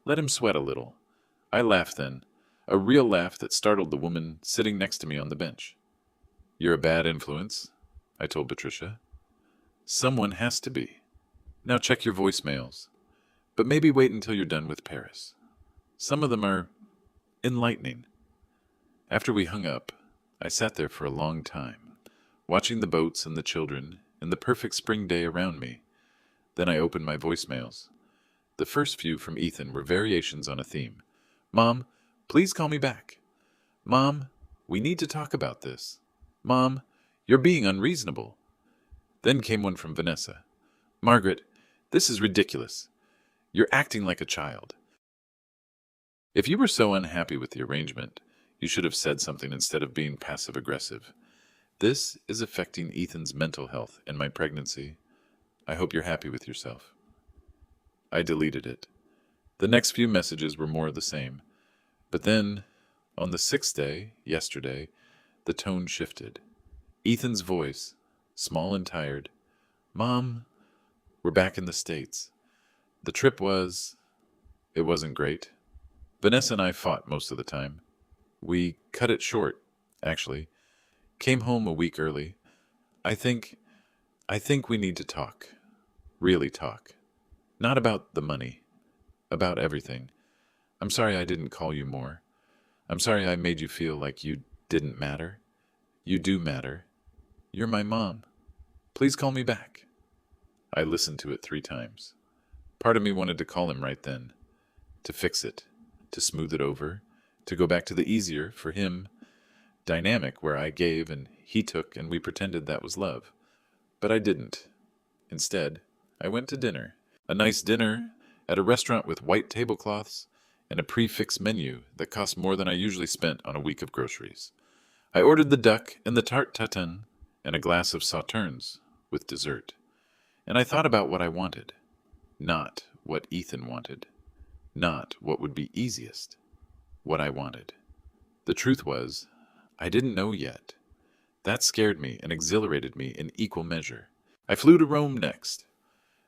Let him sweat a little. I laughed then, a real laugh that startled the woman sitting next to me on the bench. You're a bad influence, I told Patricia. Someone has to be. Now check your voicemails, but maybe wait until you're done with Paris. Some of them are enlightening. After we hung up, I sat there for a long time, watching the boats and the children and the perfect spring day around me. Then I opened my voicemails. The first few from Ethan were variations on a theme. Mom, please call me back. Mom, we need to talk about this. Mom, you're being unreasonable. Then came one from Vanessa. Margaret, this is ridiculous. You're acting like a child. If you were so unhappy with the arrangement, you should have said something instead of being passive-aggressive. This is affecting Ethan's mental health and my pregnancy. I hope you're happy with yourself. I deleted it. The next few messages were more of the same. But then, on the 6th day, yesterday, the tone shifted. Ethan's voice, small and tired. Mom, we're back in the States. The trip it wasn't great. Vanessa and I fought most of the time. We cut it short, actually. Came home a week early. I think we need to talk. Really talk. Not about the money. About everything. I'm sorry I didn't call you more. I'm sorry I made you feel like you didn't matter. You do matter. You're my mom. Please call me back. I listened to it 3 times. Part of me wanted to call him right then, to fix it, to smooth it over, to go back to the easier, for him, dynamic where I gave and he took and we pretended that was love. But I didn't. Instead, I went to dinner. A nice dinner at a restaurant with white tablecloths and a prix-fixe menu that cost more than I usually spent on a week of groceries. I ordered the duck and the tarte tatin and a glass of sauternes with dessert. And I thought about what I wanted, not what Ethan wanted, not what would be easiest, what I wanted. The truth was, I didn't know yet. That scared me and exhilarated me in equal measure. I flew to Rome next,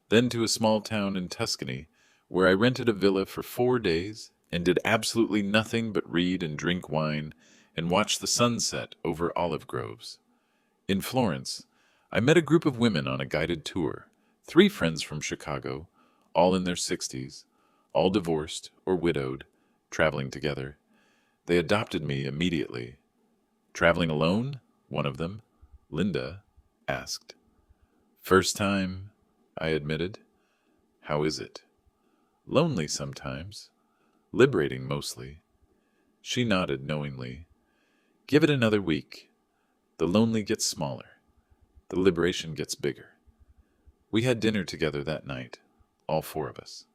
then to a small town in Tuscany where I rented a villa for 4 days and did absolutely nothing but read and drink wine and watch the sunset over olive groves. In Florence, I met a group of women on a guided tour, 3 friends from Chicago, all in their 60s, all divorced or widowed, traveling together. They adopted me immediately. Traveling alone? One of them, Linda, asked. First time, I admitted. How is it? Lonely sometimes. Liberating mostly. She nodded knowingly. Give it another week. The lonely gets smaller. The liberation gets bigger. We had dinner together that night, all 4 of us.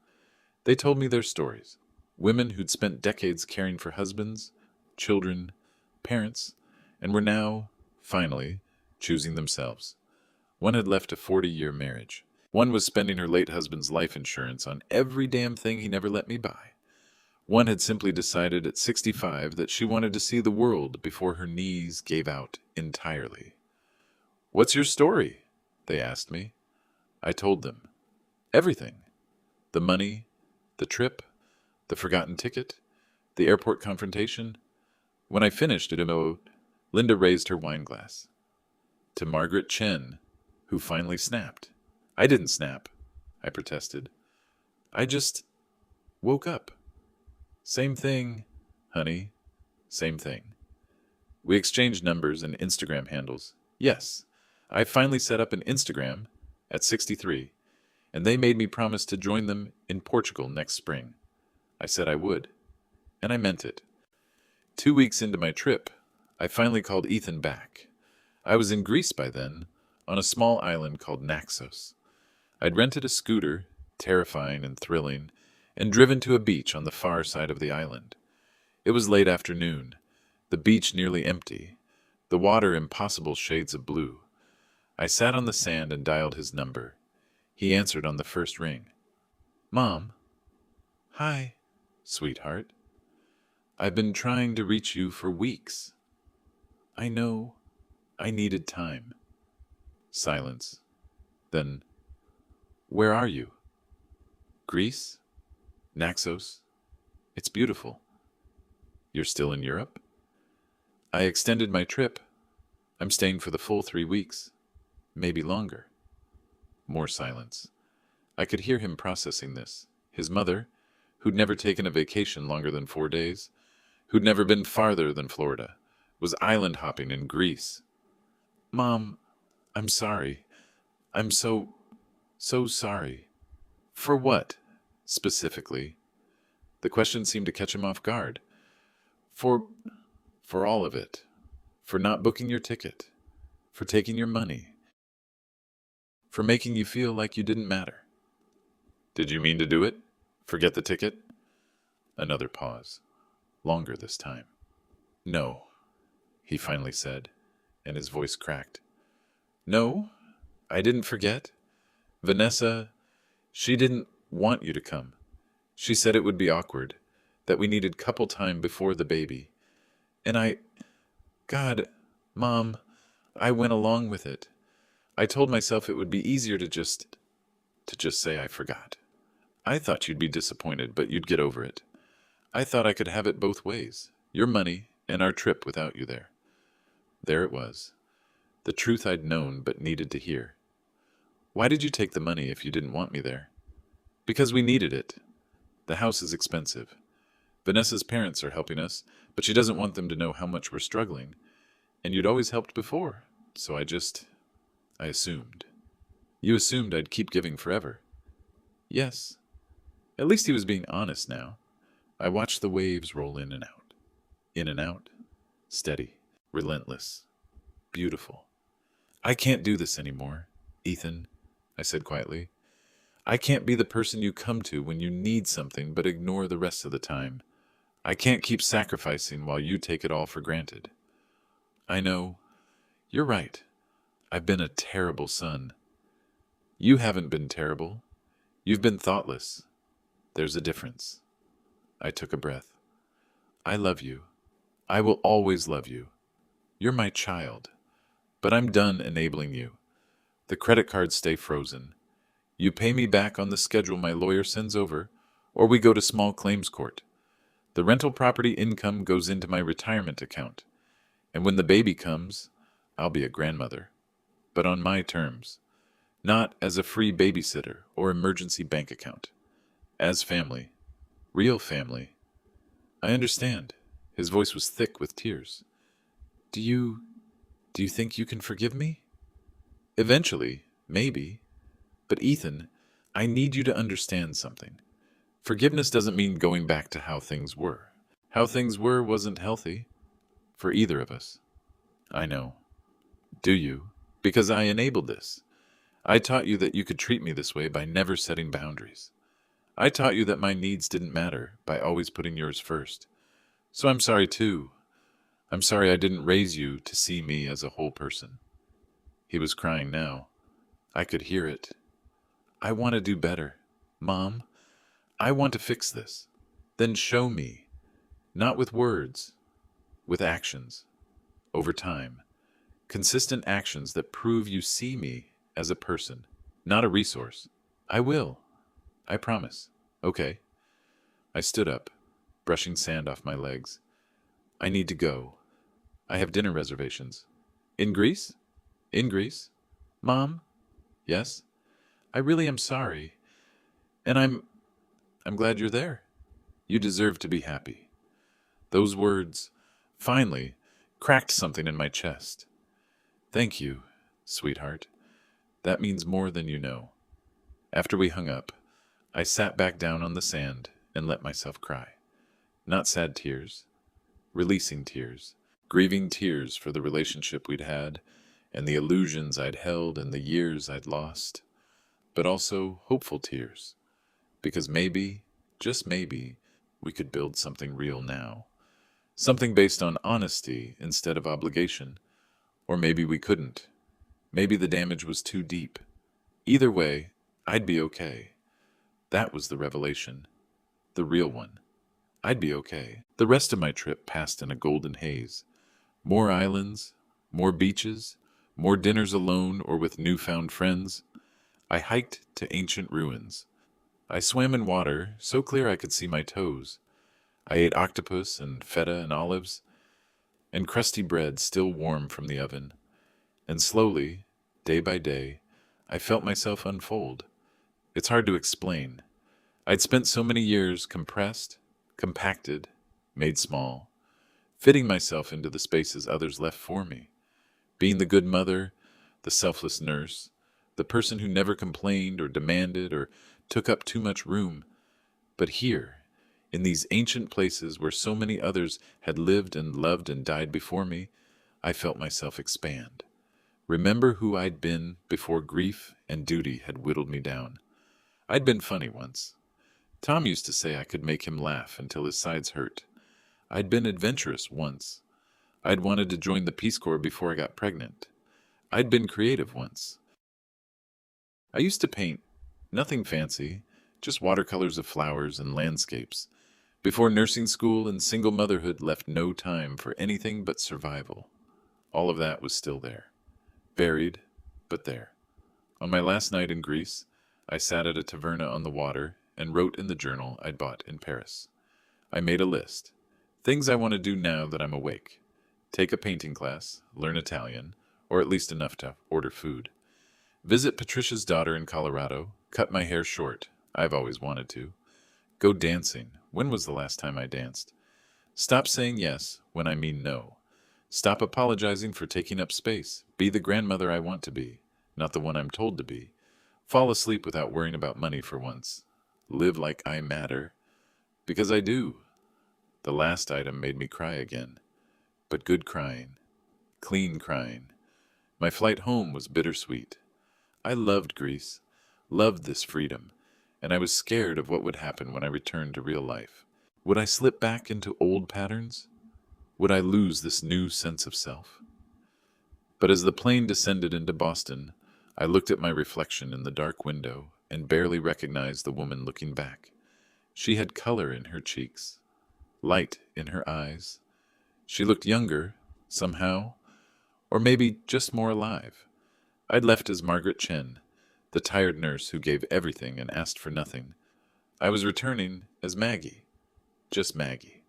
They told me their stories. Women who'd spent decades caring for husbands, children, parents, and were now, finally, choosing themselves. One had left a 40-year marriage. One was spending her late husband's life insurance on every damn thing he never let me buy. One had simply decided at 65 that she wanted to see the world before her knees gave out entirely. What's your story? They asked me. I told them. Everything. The money, the trip, the forgotten ticket, the airport confrontation. When I finished it, Linda raised her wine glass. To Margaret Chen, who finally snapped. I didn't snap, I protested. I just woke up. Same thing, honey. Same thing. We exchanged numbers and Instagram handles. Yes, I finally set up an Instagram at 63, and they made me promise to join them in Portugal next spring. I said I would, and I meant it. 2 weeks into my trip, I finally called Ethan back. I was in Greece by then, on a small island called Naxos. I'd rented a scooter, terrifying and thrilling, and driven to a beach on the far side of the island. It was late afternoon, the beach nearly empty, the water impossible shades of blue. I sat on the sand and dialed his number. He answered on the first ring. Mom. Hi, sweetheart. I've been trying to reach you for weeks. I know. I needed time. Silence. Then, where are you? Greece? Naxos? It's beautiful. You're still in Europe? I extended my trip. I'm staying for the full 3 weeks. Maybe longer. More silence. I could hear him processing this. His mother, who'd never taken a vacation longer than 4 days, who'd never been farther than Florida, was island hopping in Greece. Mom, I'm sorry. I'm so sorry. For what, specifically? The question seemed to catch him off guard. For all of it. For not booking your ticket. For taking your money. For making you feel like you didn't matter. Did you mean to do it? Forget the ticket? Another pause. Longer this time. No, he finally said, and his voice cracked. No, I didn't forget. Vanessa, she didn't want you to come. She said it would be awkward, that we needed couple time before the baby. And God, Mom, I went along with it. I told myself it would be easier to just say I forgot. I thought you'd be disappointed, but you'd get over it. I thought I could have it both ways, your money and our trip without you there. There it was, the truth I'd known but needed to hear. Why did you take the money if you didn't want me there? Because we needed it. The house is expensive. Vanessa's parents are helping us, but she doesn't want them to know how much we're struggling. And you'd always helped before, so I assumed. You assumed I'd keep giving forever. Yes. At least he was being honest now. I watched the waves roll in and out. In and out. Steady. Relentless. Beautiful. I can't do this anymore, Ethan, I said quietly. I can't be the person you come to when you need something but ignore the rest of the time. I can't keep sacrificing while you take it all for granted. I know. You're right. I've been a terrible son. You haven't been terrible. You've been thoughtless. There's a difference. I took a breath. I love you. I will always love you. You're my child. But I'm done enabling you. The credit cards stay frozen. You pay me back on the schedule my lawyer sends over, or we go to small claims court. The rental property income goes into my retirement account. And when the baby comes, I'll be a grandmother. But on my terms. Not as a free babysitter or emergency bank account. As family. Real family. I understand. His voice was thick with tears. Do you think you can forgive me? Eventually, maybe. But Ethan, I need you to understand something. Forgiveness doesn't mean going back to how things were. How things were wasn't healthy. For either of us. I know. Do you? Because I enabled this. I taught you that you could treat me this way by never setting boundaries. I taught you that my needs didn't matter by always putting yours first. So I'm sorry too. I'm sorry I didn't raise you to see me as a whole person. He was crying now. I could hear it. I want to do better. Mom, I want to fix this. Then show me. Not with words. With actions. Over time. Consistent actions that prove you see me as a person, not a resource. I will. I promise. Okay. I stood up, brushing sand off my legs. I need to go. I have dinner reservations. In Greece? In Greece? Mom? Yes? I really am sorry. And I'm glad you're there. You deserve to be happy. Those words, finally, cracked something in my chest. Thank you, sweetheart. That means more than you know. After we hung up, I sat back down on the sand and let myself cry. Not sad tears, releasing tears, grieving tears for the relationship we'd had and the illusions I'd held and the years I'd lost, but also hopeful tears, because maybe, just maybe, we could build something real now. Something based on honesty instead of obligation. Or maybe we couldn't. Maybe the damage was too deep. Either way, I'd be okay. That was the revelation. The real one. I'd be okay. The rest of my trip passed in a golden haze. More islands, more beaches, more dinners alone or with newfound friends. I hiked to ancient ruins. I swam in water so clear I could see my toes. I ate octopus and feta and olives, and crusty bread still warm from the oven. And slowly, day by day, I felt myself unfold. It's hard to explain. I'd spent so many years compressed, compacted, made small, fitting myself into the spaces others left for me, being the good mother, the selfless nurse, the person who never complained or demanded or took up too much room. But here, in these ancient places where so many others had lived and loved and died before me, I felt myself expand. Remember who I'd been before grief and duty had whittled me down. I'd been funny once. Tom used to say I could make him laugh until his sides hurt. I'd been adventurous once. I'd wanted to join the Peace Corps before I got pregnant. I'd been creative once. I used to paint, nothing fancy, just watercolors of flowers and landscapes, before nursing school and single motherhood left no time for anything but survival. All of that was still there. Buried, but there. On my last night in Greece, I sat at a taverna on the water and wrote in the journal I'd bought in Paris. I made a list. Things I want to do now that I'm awake. Take a painting class, learn Italian, or at least enough to order food. Visit Patricia's daughter in Colorado, cut my hair short. I've always wanted to. Go dancing. When was the last time I danced? Stop saying yes when I mean no. Stop apologizing for taking up space. Be the grandmother I want to be, not the one I'm told to be. Fall asleep without worrying about money for once. Live like I matter. Because I do. The last item made me cry again. But good crying. Clean crying. My flight home was bittersweet. I loved Greece. Loved this freedom. And I was scared of what would happen when I returned to real life. Would I slip back into old patterns? Would I lose this new sense of self? But as the plane descended into Boston, I looked at my reflection in the dark window and barely recognized the woman looking back. She had color in her cheeks, light in her eyes. She looked younger, somehow, or maybe just more alive. I'd left as Margaret Chen, the tired nurse who gave everything and asked for nothing. I was returning as Maggie, just Maggie.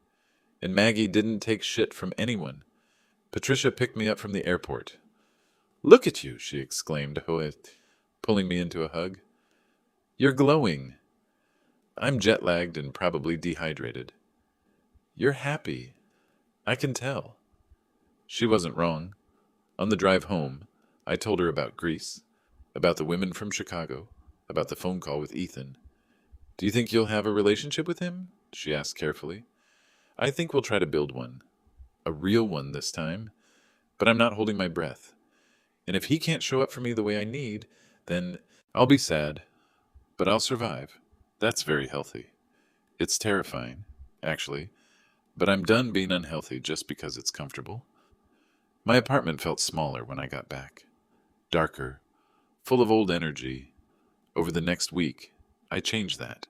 And Maggie didn't take shit from anyone. Patricia picked me up from the airport. "Look at you," she exclaimed, pulling me into a hug. "You're glowing." "I'm jet-lagged and probably dehydrated." "You're happy. I can tell." She wasn't wrong. On the drive home, I told her about Greece, about the women from Chicago, about the phone call with Ethan. "Do you think you'll have a relationship with him?" she asked carefully. "I think we'll try to build one. A real one this time. But I'm not holding my breath. And if he can't show up for me the way I need, then I'll be sad. But I'll survive. That's very healthy. It's terrifying, actually. But I'm done being unhealthy just because it's comfortable." My apartment felt smaller when I got back. Darker, full of old energy. Over the next week, I changed that.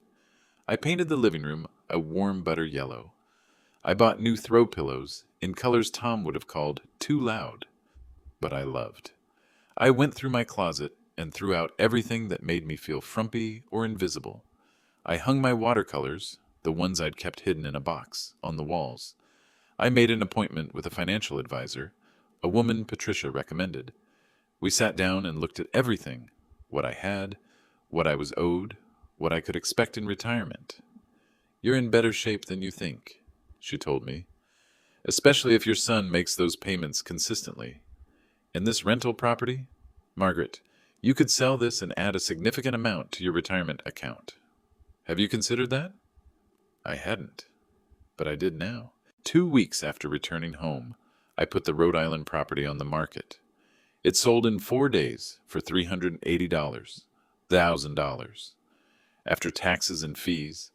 I painted the living room a warm butter yellow. I bought new throw pillows in colors Tom would have called too loud, but I loved. I went through my closet and threw out everything that made me feel frumpy or invisible. I hung my watercolors, the ones I'd kept hidden in a box, on the walls. I made an appointment with a financial advisor, a woman Patricia recommended. We sat down and looked at everything, what I had, what I was owed, what I could expect in retirement. "You're in better shape than you think," she told me, "especially if your son makes those payments consistently. And this rental property? Margaret, you could sell this and add a significant amount to your retirement account. Have you considered that?" I hadn't, but I did now. 2 weeks after returning home, I put the Rhode Island property on the market. It sold in 4 days for $380, $1,000. After taxes and fees,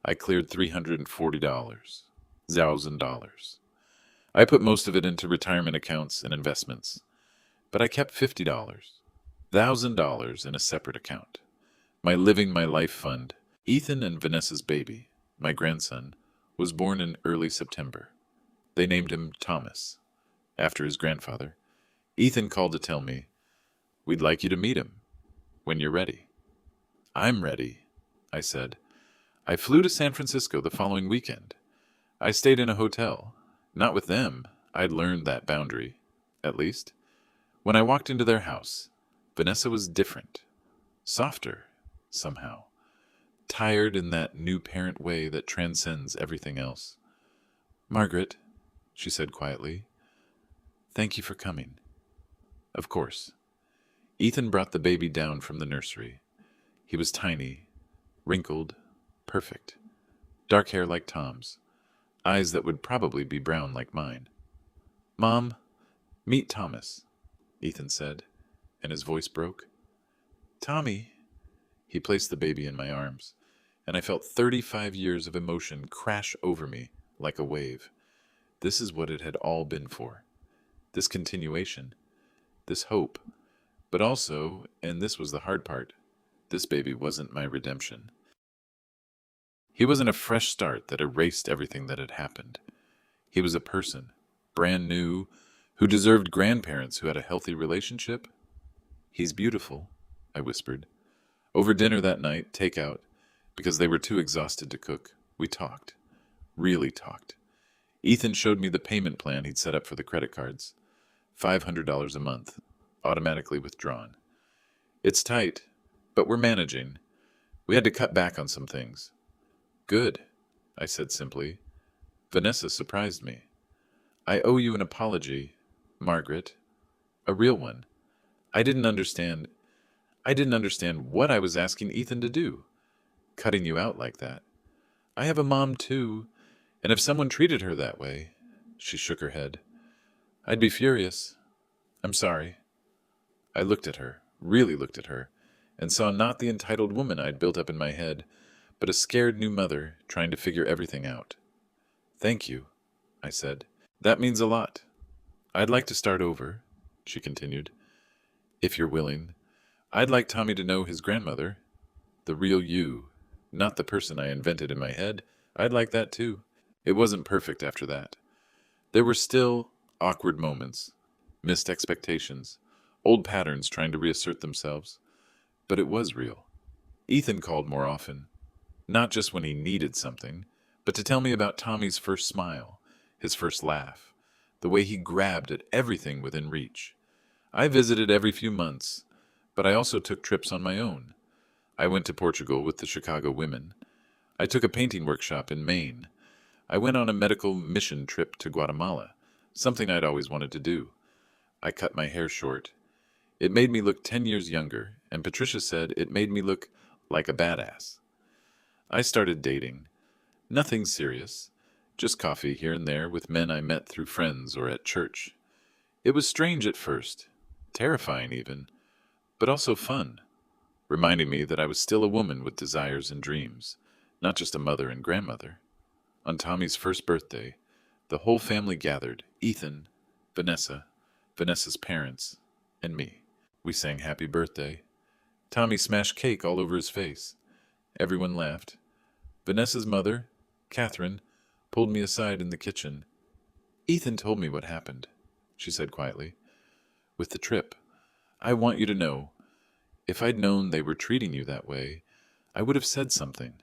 I cleared $340, $1,000. I put most of it into retirement accounts and investments, but I kept $50, $1,000 in a separate account. My Living My Life fund. Ethan and Vanessa's baby, my grandson, was born in early September. They named him Thomas, after his grandfather. Ethan called to tell me, "We'd like you to meet him, when you're ready." "I'm ready," I said. I flew to San Francisco the following weekend. I stayed in a hotel. Not with them. I'd learned that boundary, at least. When I walked into their house, Vanessa was different. Softer, somehow. Tired in that new parent way that transcends everything else. "Margaret," she said quietly, "thank you for coming." Of course. Ethan brought the baby down from the nursery. He was tiny, wrinkled, perfect. Dark hair like Tom's. Eyes that would probably be brown like mine. "Mom, meet Thomas," Ethan said, and his voice broke. "Tommy." He placed the baby in my arms, and I felt 35 years of emotion crash over me like a wave. This is what it had all been for. This continuation. This hope. But also, and this was the hard part, this baby wasn't my redemption. He wasn't a fresh start that erased everything that had happened. He was a person, brand new, who deserved grandparents who had a healthy relationship. "He's beautiful," I whispered. Over dinner that night, takeout, because they were too exhausted to cook, we talked. Really talked. Ethan showed me the payment plan he'd set up for the credit cards. $500 a month, automatically withdrawn. "It's tight, but we're managing. We had to cut back on some things." Good, I said simply. Vanessa surprised me. I owe you an apology, Margaret. A real one. I didn't understand. I didn't understand what I was asking Ethan to do, cutting you out like that. I have a mom too, and if someone treated her that way, she shook her head, I'd be furious. I'm sorry. I looked at her, really looked at her, and saw not the entitled woman I'd built up in my head, but a scared new mother trying to figure everything out. Thank you, I said. That means a lot. I'd like to start over, she continued, if you're willing. I'd like Tommy to know his grandmother, the real you, not the person I invented in my head. I'd like that too. It wasn't perfect after that. There were still awkward moments, missed expectations, old patterns trying to reassert themselves. But it was real. Ethan called more often, not just when he needed something, but to tell me about Tommy's first smile, his first laugh, the way he grabbed at everything within reach. I visited every few months, but I also took trips on my own. I went to Portugal with the Chicago women. I took a painting workshop in Maine. I went on a medical mission trip to Guatemala, something I'd always wanted to do. I cut my hair short. It made me look 10 years younger, and Patricia said it made me look like a badass. I started dating. Nothing serious, just coffee here and there with men I met through friends or at church. It was strange at first, terrifying even, but also fun, reminding me that I was still a woman with desires and dreams, not just a mother and grandmother. On Tommy's first birthday, the whole family gathered, Ethan, Vanessa, Vanessa's parents, and me. We sang happy birthday. Tommy smashed cake all over his face. Everyone laughed. Vanessa's mother, Catherine, pulled me aside in the kitchen. Ethan told me what happened, she said quietly. With the trip, I want you to know, if I'd known they were treating you that way, I would have said something.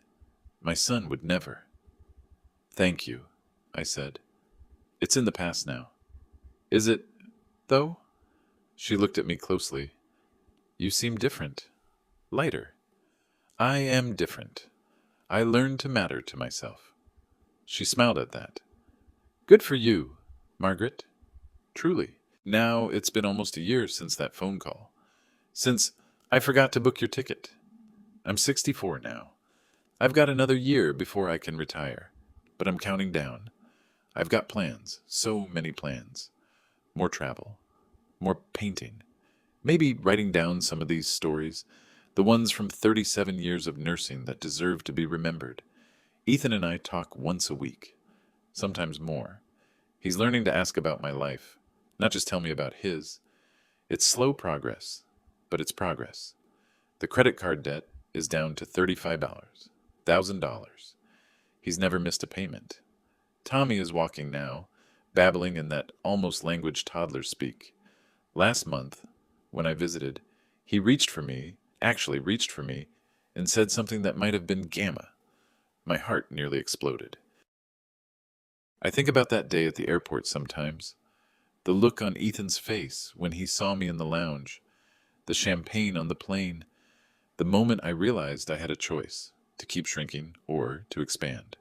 My son would never. Thank you, I said. It's in the past now. Is it, though? She looked at me closely. You seem different. Lighter. I am different. I learned to matter to myself. She smiled at that. Good for you, Margaret. Truly. Now it's been almost a year since that phone call. Since I forgot to book your ticket. I'm 64 now. I've got another year before I can retire, but I'm counting down. I've got plans, so many plans. More travel, more painting, maybe writing down some of these stories, the ones from 37 years of nursing that deserve to be remembered. Ethan and I talk once a week, sometimes more. He's learning to ask about my life, not just tell me about his. It's slow progress, but it's progress. The credit card debt is down to $35,000. He's never missed a payment. Tommy is walking now, babbling in that almost language toddlers speak. Last month, when I visited, he actually reached for me, and said something that might have been gamma. My heart nearly exploded. I think about that day at the airport sometimes. The look on Ethan's face when he saw me in the lounge, the champagne on the plane, the moment I realized I had a choice, to keep shrinking or to expand.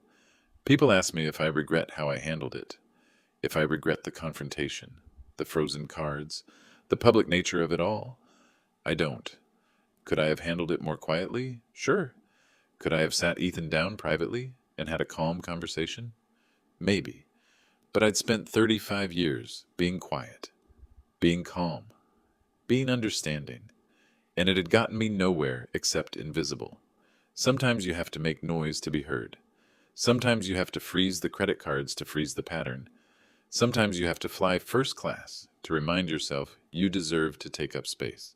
People ask me if I regret how I handled it, if I regret the confrontation, the frozen cards, the public nature of it all. I don't. Could I have handled it more quietly? Sure. Could I have sat Ethan down privately and had a calm conversation? Maybe. But I'd spent 35 years being quiet, being calm, being understanding, and it had gotten me nowhere except invisible. Sometimes you have to make noise to be heard. Sometimes you have to freeze the credit cards to freeze the pattern. Sometimes you have to fly first class to remind yourself you deserve to take up space.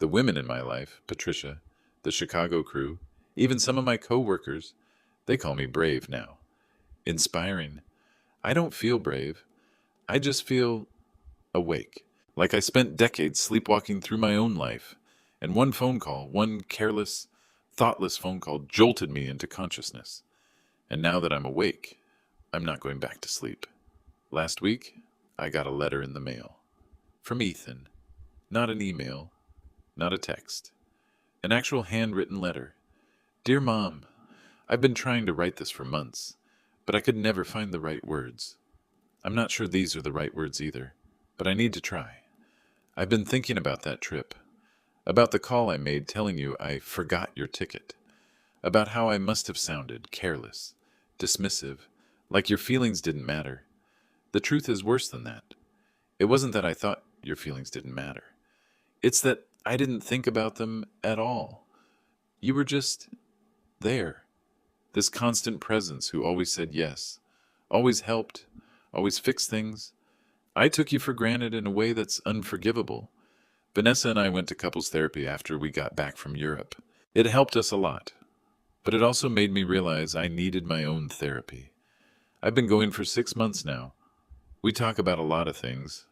The women in my life, Patricia, the Chicago crew, even some of my co-workers, they call me brave now. Inspiring. I don't feel brave. I just feel awake. Like I spent decades sleepwalking through my own life, and one phone call, one careless, thoughtless phone call jolted me into consciousness. And now that I'm awake, I'm not going back to sleep. Last week, I got a letter in the mail. From Ethan. Not an email, not a text. An actual handwritten letter. Dear Mom, I've been trying to write this for months, but I could never find the right words. I'm not sure these are the right words either, but I need to try. I've been thinking about that trip, about the call I made telling you I forgot your ticket, about how I must have sounded careless, dismissive, like your feelings didn't matter. The truth is worse than that. It wasn't that I thought your feelings didn't matter. It's that I didn't think about them at all. You were just there. This constant presence who always said yes, always helped, always fixed things. I took you for granted in a way that's unforgivable. Vanessa and I went to couples therapy after we got back from Europe. It helped us a lot, but it also made me realize I needed my own therapy. I've been going for 6 months now. We talk about a lot of things,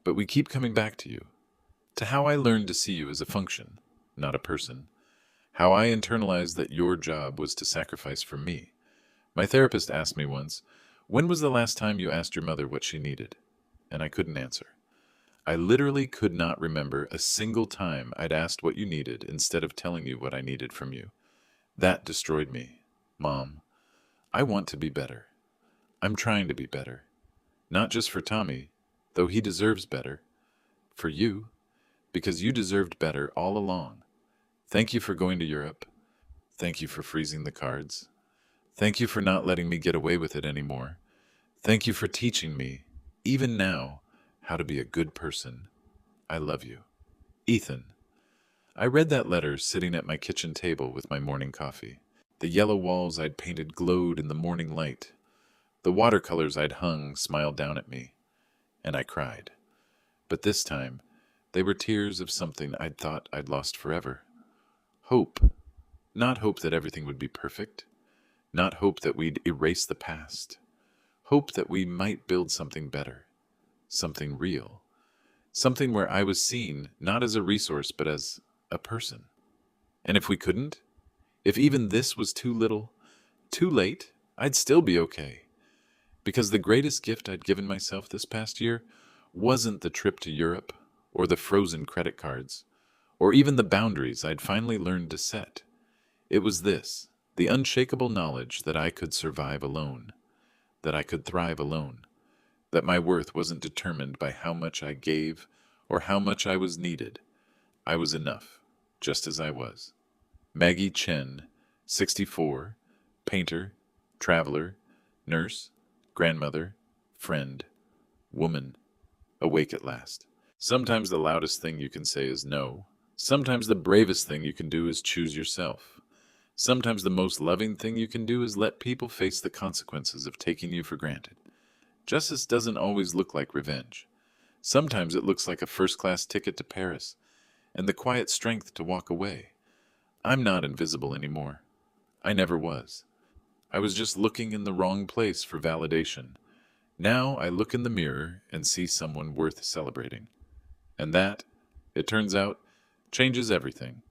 but we keep coming back to you, to how I learned to see you as a function, not a person. How I internalized that your job was to sacrifice for me. My therapist asked me once, "When was the last time you asked your mother what she needed?" And I couldn't answer. I literally could not remember a single time I'd asked what you needed instead of telling you what I needed from you. That destroyed me. Mom, I want to be better. I'm trying to be better. Not just for Tommy, though he deserves better. For you, because you deserved better all along. Thank you for going to Europe. Thank you for freezing the cards. Thank you for not letting me get away with it anymore. Thank you for teaching me, even now, how to be a good person. I love you. Ethan. I read that letter sitting at my kitchen table with my morning coffee. The yellow walls I'd painted glowed in the morning light. The watercolors I'd hung smiled down at me. And I cried. But this time, they were tears of something I'd thought I'd lost forever. Hope. Not hope that everything would be perfect. Not hope that we'd erase the past. Hope that we might build something better. Something real. Something where I was seen not as a resource but as a person. And if we couldn't, if even this was too little, too late, I'd still be okay. Because the greatest gift I'd given myself this past year wasn't the trip to Europe, or the frozen credit cards, or even the boundaries I'd finally learned to set. It was this, the unshakable knowledge that I could survive alone, that I could thrive alone, that my worth wasn't determined by how much I gave or how much I was needed. I was enough, just as I was. Maggie Chen, 64, painter, traveler, nurse, grandmother, friend, woman, awake at last. Sometimes the loudest thing you can say is no. Sometimes the bravest thing you can do is choose yourself. Sometimes the most loving thing you can do is let people face the consequences of taking you for granted. Justice doesn't always look like revenge. Sometimes it looks like a first-class ticket to Paris and the quiet strength to walk away. I'm not invisible anymore. I never was. I was just looking in the wrong place for validation. Now I look in the mirror and see someone worth celebrating. And that, it turns out, changes everything.